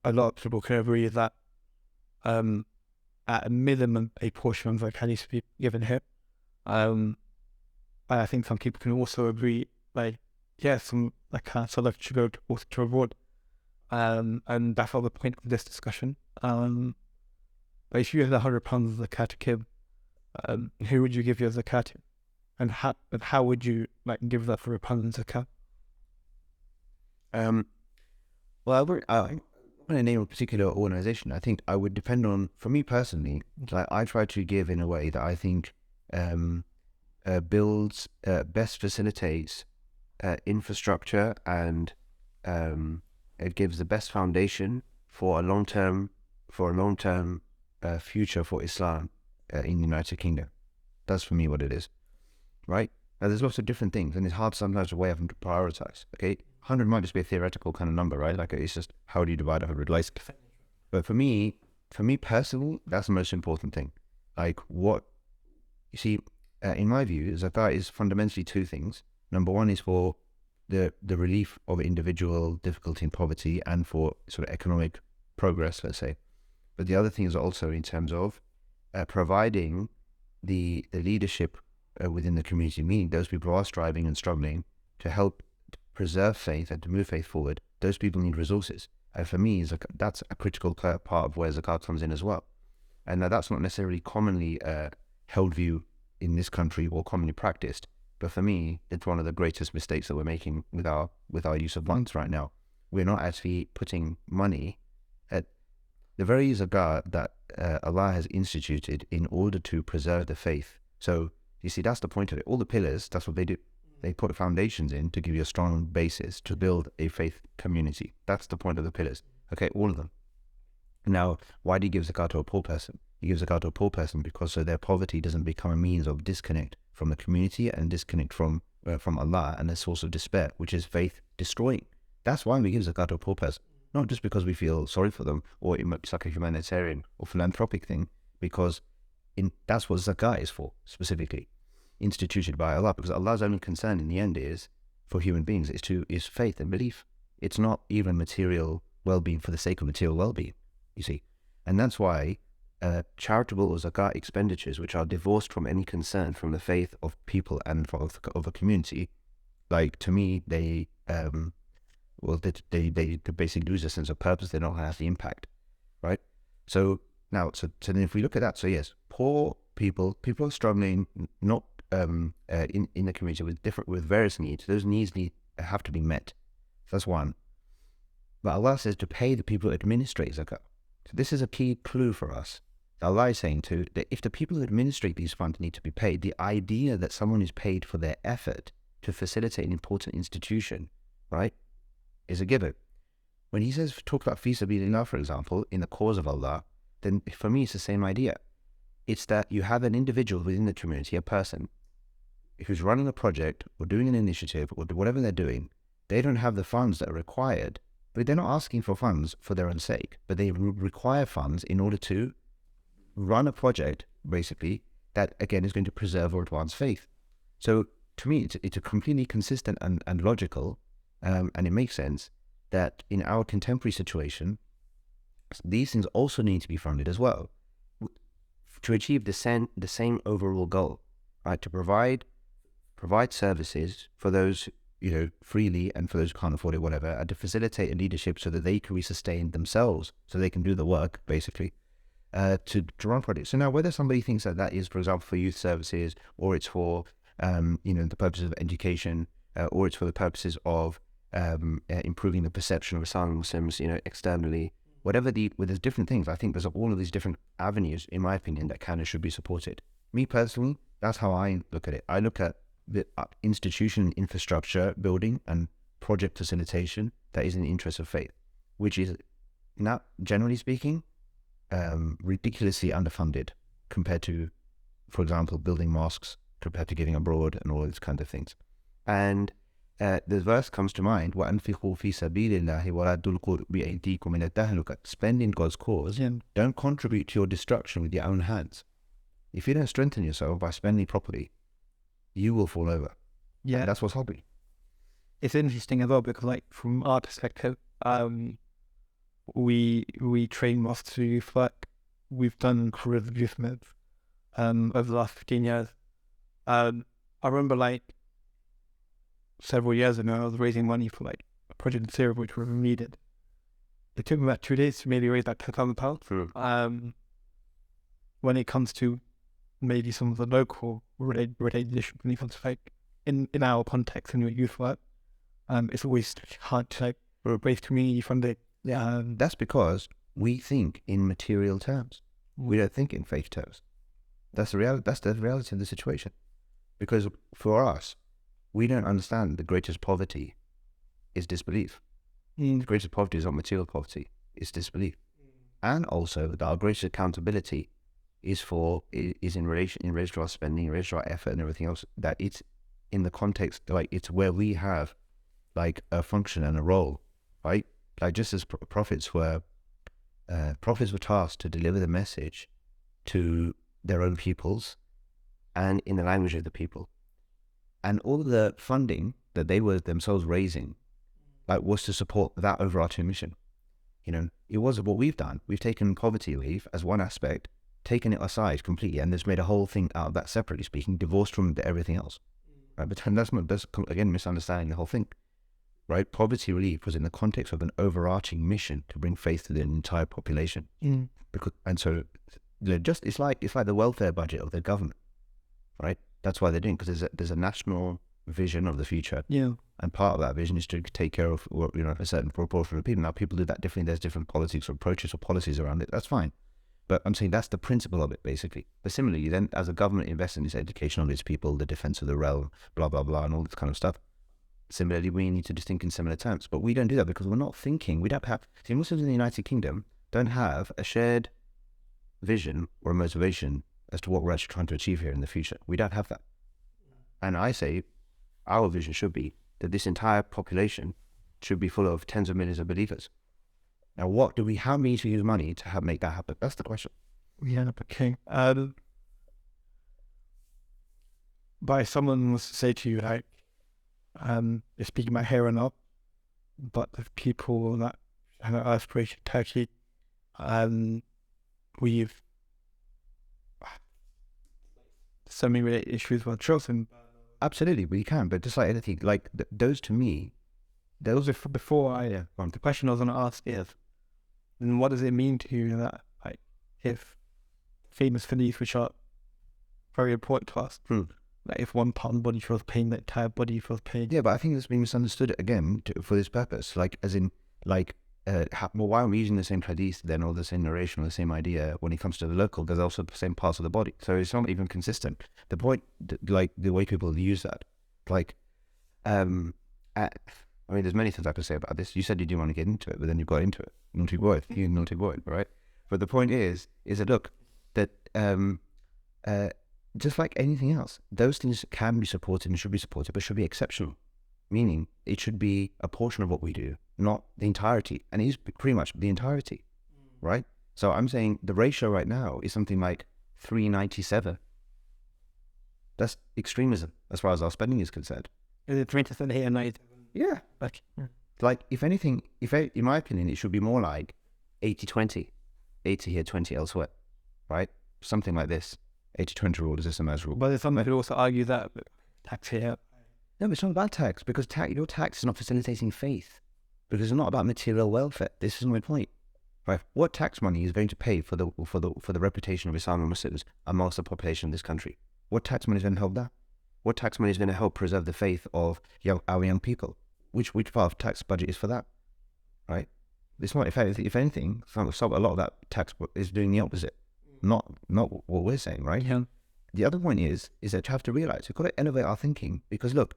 a lot of people can agree that at a minimum, a portion of zakat needs to be given here. I think some people can also agree, like, yeah, some sadaqah should go also to abroad. And that's not the point of this discussion. But if you had £100 of zakat to give, who would you give your zakat to? And how would you give that for £100 zakat?
Well, I'm not going to name a particular organization. I think I would depend on, for me personally, like I try to give in a way that I think builds, best facilitates infrastructure, and it gives the best foundation for a long-term future for Islam in the United Kingdom. That's for me what it is, right? Now, there's lots of different things, and it's hard sometimes to weigh up and to prioritize. Okay, 100 might just be a theoretical kind of number, right? Like, it's just how do you divide 100? Like, but for me personally, that's the most important thing. Like, what you see, in my view, zakat is fundamentally two things. Number one is for the relief of individual difficulty and poverty, and for sort of economic progress, let's say. But the other thing is also in terms of providing the leadership within the community, meaning those people who are striving and struggling to help preserve faith and to move faith forward. Those people need resources. And for me, that's a critical part of where zakat comes in as well. And now that's not necessarily commonly held view in this country or commonly practiced. But for me, it's one of the greatest mistakes that we're making with our use of funds right now. We're not actually putting money at the very zakat that Allah has instituted in order to preserve the faith. So you see, that's the point of it. All the pillars, that's what they do. They put foundations in to give you a strong basis to build a faith community. That's the point of the pillars. Okay, all of them. Now, why do you give zakat to a poor person? You give zakat to a poor person because so their poverty doesn't become a means of disconnect from the community and disconnect from Allah and a source of despair, which is faith destroying. That's why we give zakat to a poor person. Not just because we feel sorry for them, or it's like a humanitarian or philanthropic thing, because that's what zakat is for, specifically instituted by Allah, because Allah's only concern in the end is for human beings is faith and belief. It's not even material well-being for the sake of material well-being, you see. And that's why charitable or zakat expenditures, which are divorced from any concern from the faith of people and of a community, like, to me, they basically lose a sense of purpose. They don't have the impact, right? So then if we look at that, so yes, poor people are struggling, not in the community with various needs. Those needs have to be met. That's one. But Allah says to pay the people who administrate zakat. So this is a key clue for us. Allah is saying that if the people who administrate these funds need to be paid, the idea that someone is paid for their effort to facilitate an important institution, right, is a given. When he says talk about fi sabilillah, for example, in the cause of Allah, then for me it's the same idea. It's that you have an individual within the community, a person who's running a project or doing an initiative or whatever they're doing. They don't have the funds that are required, but they're not asking for funds for their own sake, but they require funds in order to run a project, basically, that again is going to preserve or advance faith. So to me, it's a completely consistent and logical, and it makes sense that in our contemporary situation, these things also need to be funded as well to achieve the same overall goal, right? To provide services for those, freely, and for those who can't afford it, whatever, and to facilitate a leadership so that they can sustain themselves, so they can do the work, basically, to run projects. So now, whether somebody thinks that is, for example, for youth services, or it's for, the purposes of education, or it's for the purposes of improving the perception of Islam Muslims, externally, there's different things. I think there's all of these different avenues, in my opinion, that can and should be supported. Me personally, that's how I look at it. I look at the institution, infrastructure building, and project facilitation that is in the interest of faith, which is, not generally speaking, ridiculously underfunded compared to, for example, building mosques, compared to giving abroad and all these kinds of things. And the verse comes to mind, وَأَنْفِقُوا فِي سَبِيلِ اللَّهِ وَلَا تُلْقُوا بِأَيْدِيكُمْ إِلَى التَّهْلُكَةِ. Spend in God's cause. Yeah. Don't contribute to your destruction with your own hands. If you don't strengthen yourself by spending properly, you will fall over. Yeah, and that's what's happening.
It's interesting as well because, from our perspective, we train mosques to youth work, we've done careers of youth med over the last 15 years. I remember like several years ago, I was raising money for like a project in Syria which was needed. It took me about 2 days to maybe raise that £10,000. When it comes to maybe some of the local related issues, when it comes to like in our context in your youth work, it's always hard to like raise community funding.
That's because we think in material terms. We don't think in faith terms. That's the reality of the situation. Because for us, we don't understand the greatest poverty is disbelief. The greatest poverty is not material poverty, it's disbelief. And also that our greatest accountability is in relation to our spending, in relation to our effort and everything else, that it's in the context, like it's where we have like a function and a role, right? Like just as prophets were tasked to deliver the message to their own peoples and in the language of the people. And all the funding that they were themselves raising, like, was to support that overarching mission. You know, it was what we've done. We've taken poverty relief as one aspect, taken it aside completely, and just made a whole thing out of that, separately speaking, divorced from everything else. Right? But that's again misunderstanding the whole thing. Right? Poverty relief was in the context of an overarching mission to bring faith to the entire population. So it's like the welfare budget of the government, right? That's why they're doing, because there's a national vision of the future, and part of that vision is to take care of a certain proportion of people. Now, people do that differently. There's different politics or approaches or policies around it. That's fine, but I'm saying that's the principle of it, basically. But similarly, then, as a government invests in its education of its people, the defense of the realm, blah blah blah, and all this kind of stuff. Similarly, we need to just think in similar terms, but we don't do that because we're not thinking. We don't have. See, Muslims in the United Kingdom don't have a shared vision or a motivation as to what we're actually trying to achieve here in the future. We don't have that. And I say our vision should be that this entire population should be full of tens of millions of believers. Now, how many to use money to make that happen? That's the question.
Okay. By someone was to say to you, like, you're speaking about here and up, but the people that have an aspiration to Turkey, we've so many related issues with children.
Absolutely, we can, but just like anything, like those to me, those are before I.
The question I was going to ask is, then what does it mean to you that, like, if famous beliefs which are very important to us, like if one part of the body feels pain, the entire body feels pain.
Yeah, but I think it's been misunderstood again for this purpose, like as in like. Well, why are we using the same hadith then, or the same narration, or the same idea when it comes to the local? There's also the same parts of the body, so it's not even consistent. The point, like the way people use that, like, I mean, there's many things I could say about this. You said you didn't want to get into it, but then you got into it. Naughty boy, you naughty boy, right? But the point is that look, that just like anything else, those things can be supported and should be supported, but should be exceptional. Meaning, it should be a portion of what we do, not the entirety. And it is pretty much the entirety, right? So I'm saying the ratio right now is something like 397. That's extremism as far as our spending is concerned.
Is it 3% here and 97?
Yeah. Like, if anything, in my opinion, it should be more like 80-20. 80 here, 20 elsewhere, right? Something like this. 80-20 rule is a similar rule.
But there's some who also argue that tax here.
No, it's not about tax, because your tax is not facilitating faith, because it's not about material welfare. This is my point, right? What tax money is going to pay for the reputation of Islam and Muslims amongst the population of this country? What tax money is going to help that? What tax money is going to help preserve the faith of our young people? Which part of tax budget is for that, right? It's not. If anything, a lot of that tax is doing the opposite, not what we're saying, right?
Yeah.
The other point is that you have to realize we've got to elevate our thinking, because look,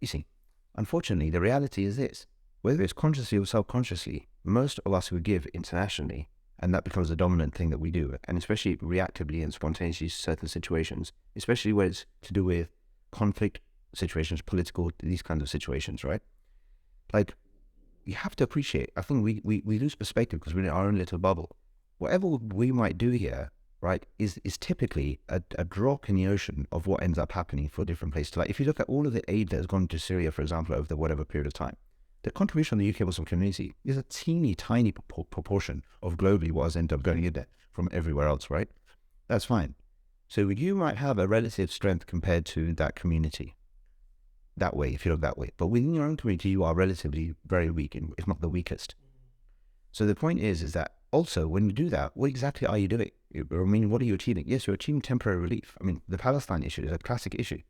you see, unfortunately, the reality is this: whether it's consciously or subconsciously, most of us who give internationally, and that becomes the dominant thing that we do, and especially reactively and spontaneously to certain situations, especially when it's to do with conflict situations, political, these kinds of situations, right? Like, you have to appreciate, I think we lose perspective because we're in our own little bubble. Whatever we might do here, right, is typically a drop in the ocean of what ends up happening for different places. Like, if you look at all of the aid that has gone to Syria, for example, over the whatever period of time,
the contribution of the UK Muslim community is a teeny tiny proportion of globally what has ended up going in there from everywhere else, right? That's fine. So you might have a relative strength compared to that community that way, if you look that way. But within your own community, you are relatively very weak, if not the weakest. So the point is that also when you do that, what exactly are you doing? I mean, what are you achieving? Yes, you're achieving temporary relief. I mean, the Palestine issue is a classic issue.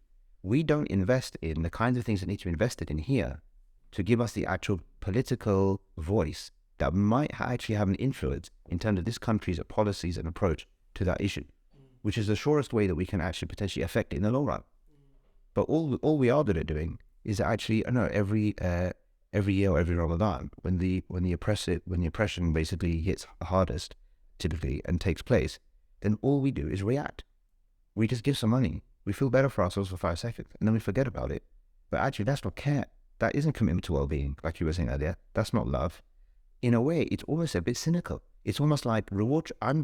We don't invest in the kinds of things that need to be invested in here to give us the actual political voice that might actually have an influence in terms of this country's policies and approach to that issue, which is the surest way that we can actually potentially affect it in the long run. But all we are doing is actually, every year or every Ramadan, when the oppression basically hits hardest, typically, and takes place, then all we do is react. We just give some money. We feel better for ourselves for 5 seconds, and then we forget about it. But actually, that's not care. That isn't commitment to well-being, like you were saying earlier. That's not love. In a way, it's almost a bit cynical. It's almost like reward. I'm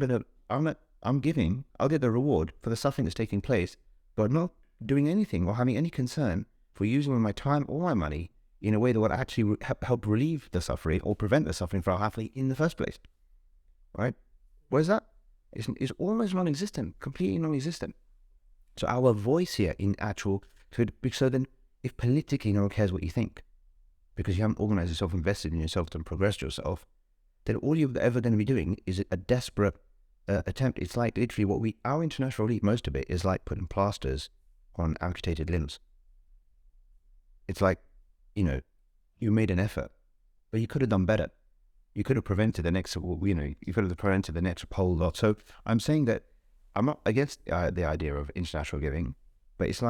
giving. I'll get the reward for the suffering that's taking place, but not doing anything or having any concern for using my time or my money in a way that would actually help relieve the suffering or prevent the suffering for our family in the first place. Right? Where's that? It's almost non-existent, completely non-existent. So our voice here in actual, so then if politically no one cares what you think, because you haven't organized yourself, invested in yourself to progress yourself, then all you're ever going to be doing is a desperate attempt. It's like literally our international relief, most of it is like putting plasters on amputated limbs. It's like, you made an effort, but you could have done better. You could have prevented the next, you could have prevented the next whole lot. So I'm saying that I'm not against the idea of international giving, but it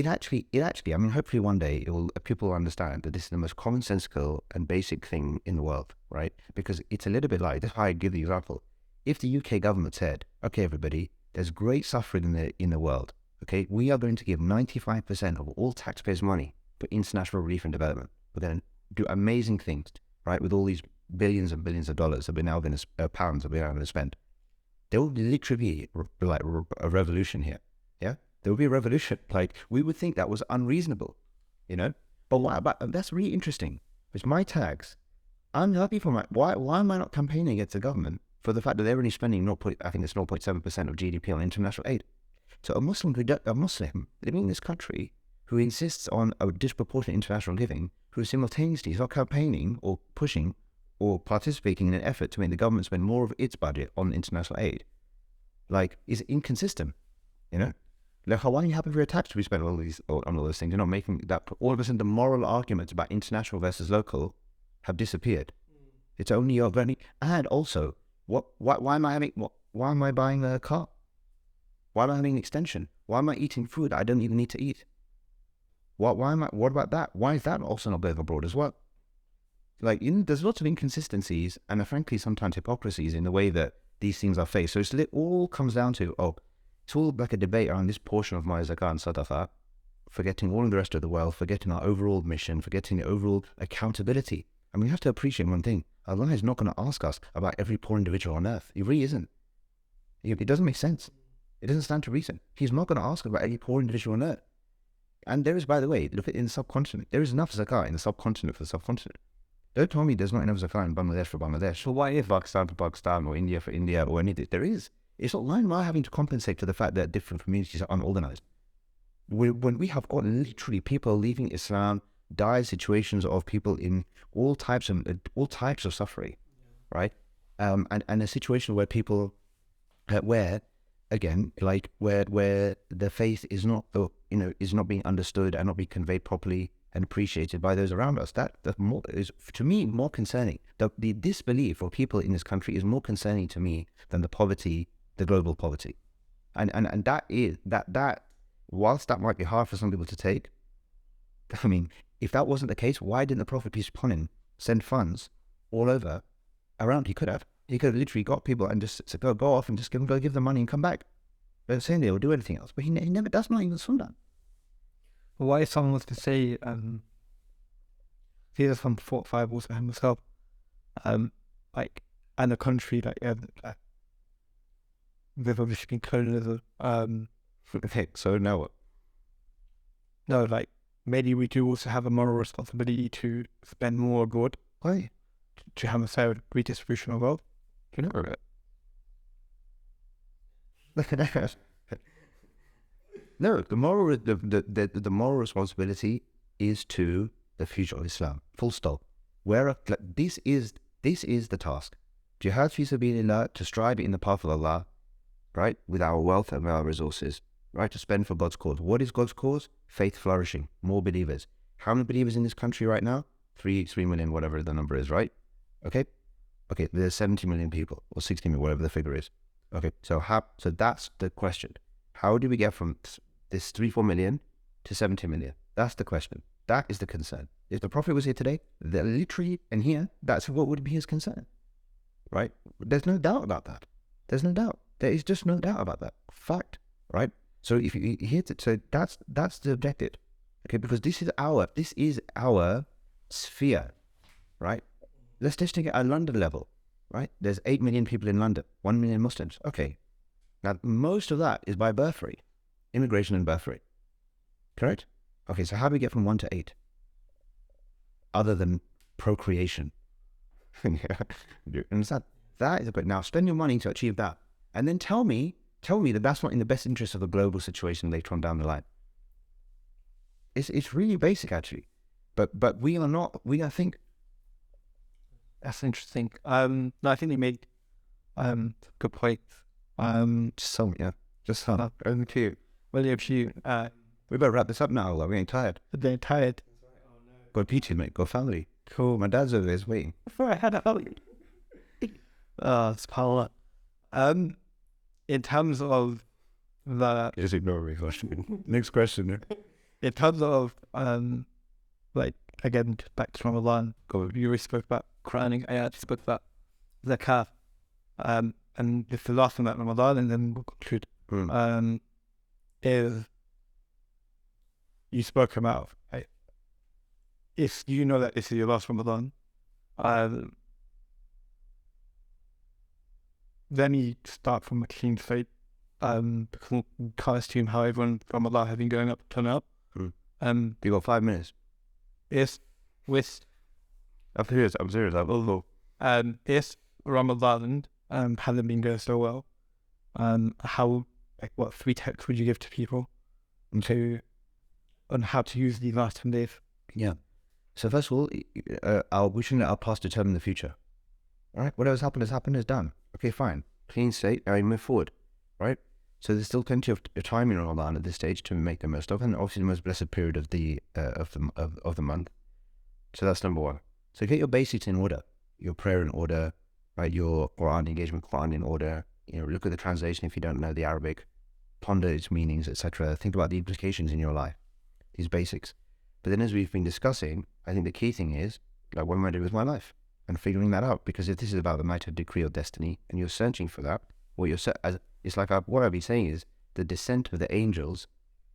actually, I mean, hopefully one day people will understand that this is the most commonsensical and basic thing in the world, right? Because it's a little bit like, that's why I give the example. If the UK government said, okay, everybody, there's great suffering in the world, okay, we are going to give 95% of all taxpayers' money for international relief and development. We're going to do amazing things, right, with all these billions and billions of dollars that we're now going to, pounds that we're now going to spend. There will literally be like a revolution here, yeah? There will be a revolution. Like, we would think that was unreasonable, But that's really interesting. It's my tax. I'm happy for why am I not campaigning against the government for the fact that they're only spending 0.7% of GDP on international aid? So a Muslim living in this country who insists on a disproportionate international giving, who simultaneously is not campaigning or pushing or participating in an effort to make the government spend more of its budget on international aid, is inconsistent, Like, why are you happy for your tax to be spent on all these things? You're not making that. All of a sudden, the moral arguments about international versus local have disappeared. It's only your money. And also, why am I buying a car? Why am I having an extension? Why am I eating food I don't even need to eat? What about that? Why is that also not going abroad as well? There's lots of inconsistencies and frankly sometimes hypocrisies in the way that these things are faced. So it all comes down to, it's all like a debate around this portion of my zakat and sadaqah, forgetting all of the rest of the world, forgetting our overall mission, forgetting the overall accountability. And we have to appreciate one thing. Allah is not going to ask us about every poor individual on earth. He really isn't. It doesn't make sense. It doesn't stand to reason. He's not going to ask about every poor individual on earth. And there is, by the way, look at in the subcontinent, there is enough zakat in the subcontinent for the subcontinent. Don't tell me there's not enough zakat in Bangladesh for Bangladesh. So why if Pakistan for Pakistan or India for India or anything? There is. It's not like we're having to compensate for the fact that different communities are unorganized. When we have got literally people leaving Islam, dire situations of people in all types of suffering, right? And a situation where people, where the faith is not, is not being understood and not being conveyed properly and appreciated by those around us. That is, to me, more concerning. The disbelief of people in this country is more concerning to me than the poverty, the global poverty. And that whilst that might be hard for some people to take, I mean, if that wasn't the case, why didn't the Prophet, peace upon him, send funds all over around? He could have literally got people and just said, go off and just go give them money and come back. They're saying they will do anything else, but he never does. Not even Sunnah.
Why if someone was to say, these are some 4 or 5 also himself, and a country they've obviously been colonialism.
Okay, so now what?
No, maybe we do also have a moral responsibility to spend more abroad.
Why?
To have a fair redistribution of wealth.
You know, no, the moral responsibility is to the future of Islam. Full stop. This is the task. Jihad fi sabilillah, to strive in the path of Allah, right, with our wealth and our resources, right, to spend for God's cause. What is God's cause? Faith flourishing, more believers. How many believers in this country right now? 3 million, whatever the number is, right? Okay, there's 70 million people, or 60 million, whatever the figure is. Okay, so that's the question. How do we get from this 3-4 million to 70 million? That's the question. That is the concern. If the Prophet was here today, literally, and here, that's what would be his concern, right? There's no doubt about that. There's no doubt. There is just no doubt about that. Fact, right? So if you hear it, so that's the objective, okay? Because this is our sphere, right? Let's just take it at London level, right? There's 8 million people in London, 1 million Muslims. Okay, now most of that is by birth rate, immigration and birth rate, correct? Okay, so how do we get from 1 to 8? Other than procreation. You understand? That is a bit. Now spend your money to achieve that, and then tell me that that's not in the best interest of the global situation later on down the line. It's really basic actually, but we are not. I think
That's interesting. No, I think they made good points.
just some, yeah, just some. Only two.
Well, if you
We better wrap this up now. Like, we ain't tired.
they're tired.
Got PT, mate. Got family.
Cool.
My dad's over there waiting.
Before I had a subhanAllah. In terms of the
Just ignore me. Question. Next question.
in terms of like again back to Ramadan, you already spoke about Quranic ayat, spoke about Zakat, and this is the last one about Ramadan, and then we'll conclude. Is you spoke about if you know that this is your last Ramadan, then you start from a clean slate, because you can't assume how everyone from Allah has been going up, turn up.
You got 5 minutes.
Is with
I'm serious. I will go.
if Ramadan hasn't been going so well, how what 3 tips would you give to people on how to use these last 10 days?
Yeah. So first of all, we shouldn't let our past determine the future. All right. Whatever's happened has happened. Is done. Okay, fine. Clean slate. Now we move forward. Right. So there's still plenty of time in Ramadan at this stage to make the most of, and obviously the most blessed period of the month. So that's number one. So get your basics in order, your prayer in order, right? Your Quran engagement, Quran in order. Look at the translation if you don't know the Arabic, ponder its meanings, etc. Think about the implications in your life. These basics. But then, as we've been discussing, I think the key thing is, like, what am I doing with my life, and figuring that out. Because if this is about the mighty decree of destiny, and you're searching for that, it's like what I've been saying is the descent of the angels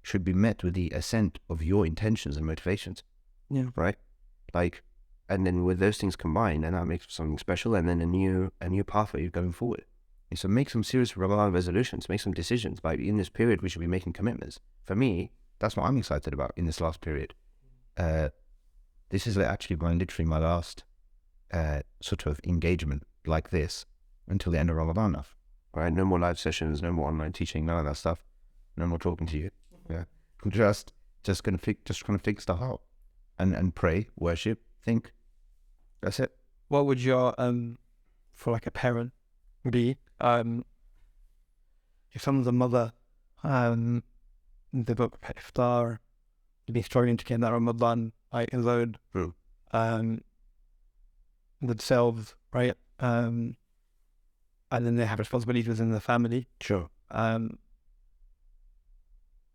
should be met with the ascent of your intentions and motivations.
Yeah.
Right. Like, and then with those things combined, and that makes something special, and then a new pathway going forward. And so make some serious Ramadan resolutions, make some decisions. Like, in this period, we should be making commitments. For me, that's what I'm excited about in this last period. This is actually literally my last sort of engagement like this until the end of Ramadan now. Right? No more live sessions, no more online teaching, none of that stuff. No more talking to you. Yeah, I'm just trying to figure stuff out, and pray, worship, think. That's it.
What would your for like a parent be if someone's a mother they've got iftar, they've been struggling to get that Ramadan alone themselves, right? And then they have responsibilities within the family.
Sure.
I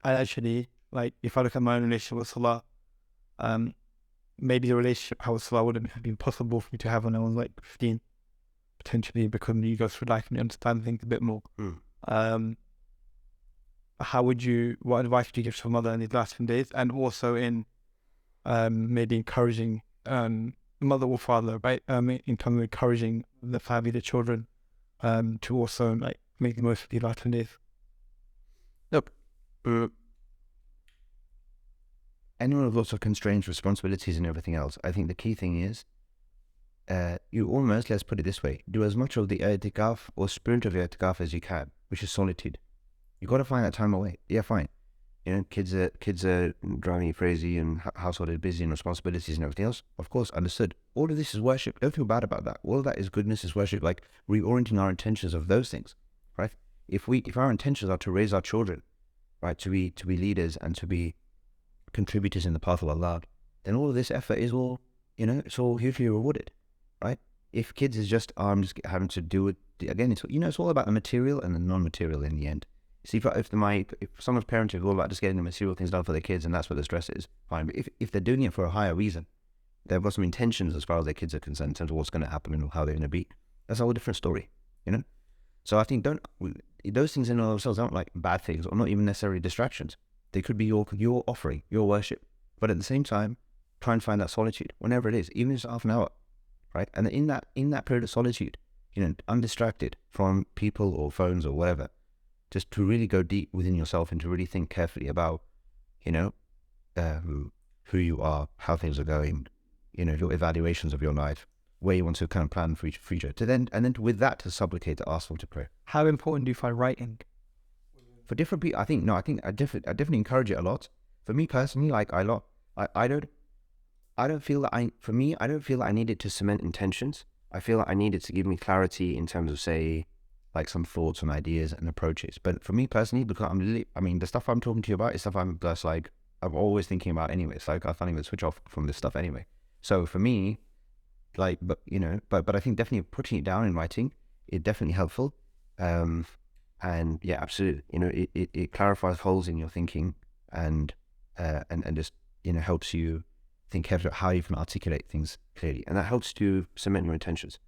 actually, like, if I look at my own relationship with Salah, maybe the relationship I with Salah wouldn't have been possible for me to have when I was like 15, potentially, because you go through life and you understand things a bit more. What advice would you give to a mother in these last 10 days? And also in maybe encouraging mother or father, right? In terms of encouraging the family, the children, to also like make the most of these last 10 days.
Look, anyone with lots of constraints, responsibilities, and everything else, I think the key thing is you almost, let's put it this way, do as much of the i'tikaf or spirit of i'tikaf as you can, which is solitude. You got to find that time away. Yeah, fine. You know, kids are driving you crazy, and household is busy, and responsibilities and everything else. Of course, understood. All of this is worship. Don't feel bad about that. All of that is goodness, is worship. Like reorienting our intentions of those things, right? If our intentions are to raise our children, right, to be leaders and to be contributors in the path of Allah, then all of this effort is all, you know, it's all hugely rewarded, right? If kids is just, I'm just having to do it again, it's, you know, it's all about the material and the non-material in the end. See, if someone's parenting is all about just getting the material things done for their kids, and that's what the stress is, fine. But if they're doing it for a higher reason, they've got some intentions as far as their kids are concerned in terms of what's going to happen and how they're going to be. That's a whole different story, you know. So I think those things in and of themselves aren't like bad things, or not even necessarily distractions. They could be your offering, your worship. But at the same time, try and find that solitude whenever it is, even if it's half an hour, right? And in that period of solitude, you know, undistracted from people or phones or whatever, just to really go deep within yourself and to really think carefully about, you know, who you are, how things are going, you know, your evaluations of your life, where you want to kind of plan for each future. And then with that to supplicate, to ask for, to pray.
How important do you find writing?
For different people, I definitely encourage it a lot. For me personally, like I don't feel that I need it to cement intentions. I feel that I need it to give me clarity in terms of, say, like some thoughts and ideas and approaches. But for me personally, because the stuff I'm talking to you about is stuff I'm always thinking about anyway. It's like I can't even switch off from this stuff anyway. So for me, like, but I think definitely putting it down in writing is definitely helpful. And yeah, absolutely. You know, it clarifies holes in your thinking and just, you know, helps you think carefully about how you can articulate things clearly, and that helps to cement your intentions.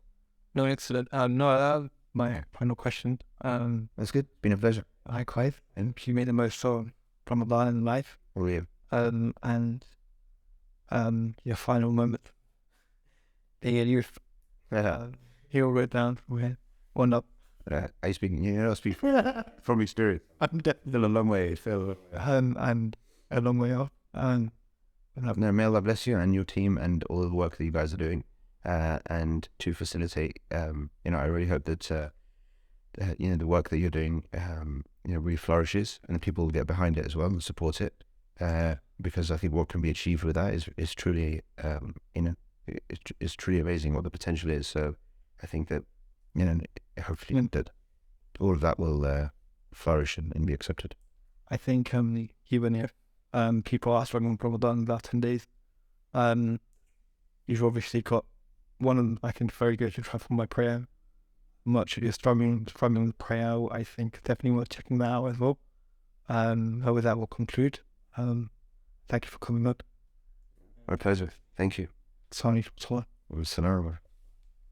No, excellent. My final question.
That's good. Been a pleasure.
Likewise, and you made the most of Ramadan in life.
Oh yeah.
And your final moment. Being a youth. Here wrote down. One up.
I speak from experience.
I'm
Still a long way.
and a long way off.
No, may Allah bless you and your team and all the work that you guys are doing. And to facilitate, you know, I really hope that, you know, the work that you're doing, you know, really flourishes and people will get behind it as well and support it. Because I think what can be achieved with that is truly, you know, it's truly amazing what the potential is. So I think that, you know, hopefully that all of that will flourish and be accepted.
I think even if people are struggling with Ramadan about 10 days, you've obviously got one of them, I think, very good to try for my prayer. Much you're struggling with prayer, I think definitely worth checking that out as well. With that, we'll conclude. Thank you for coming on.
My pleasure. Thank you.
Sorry.
It was an honor.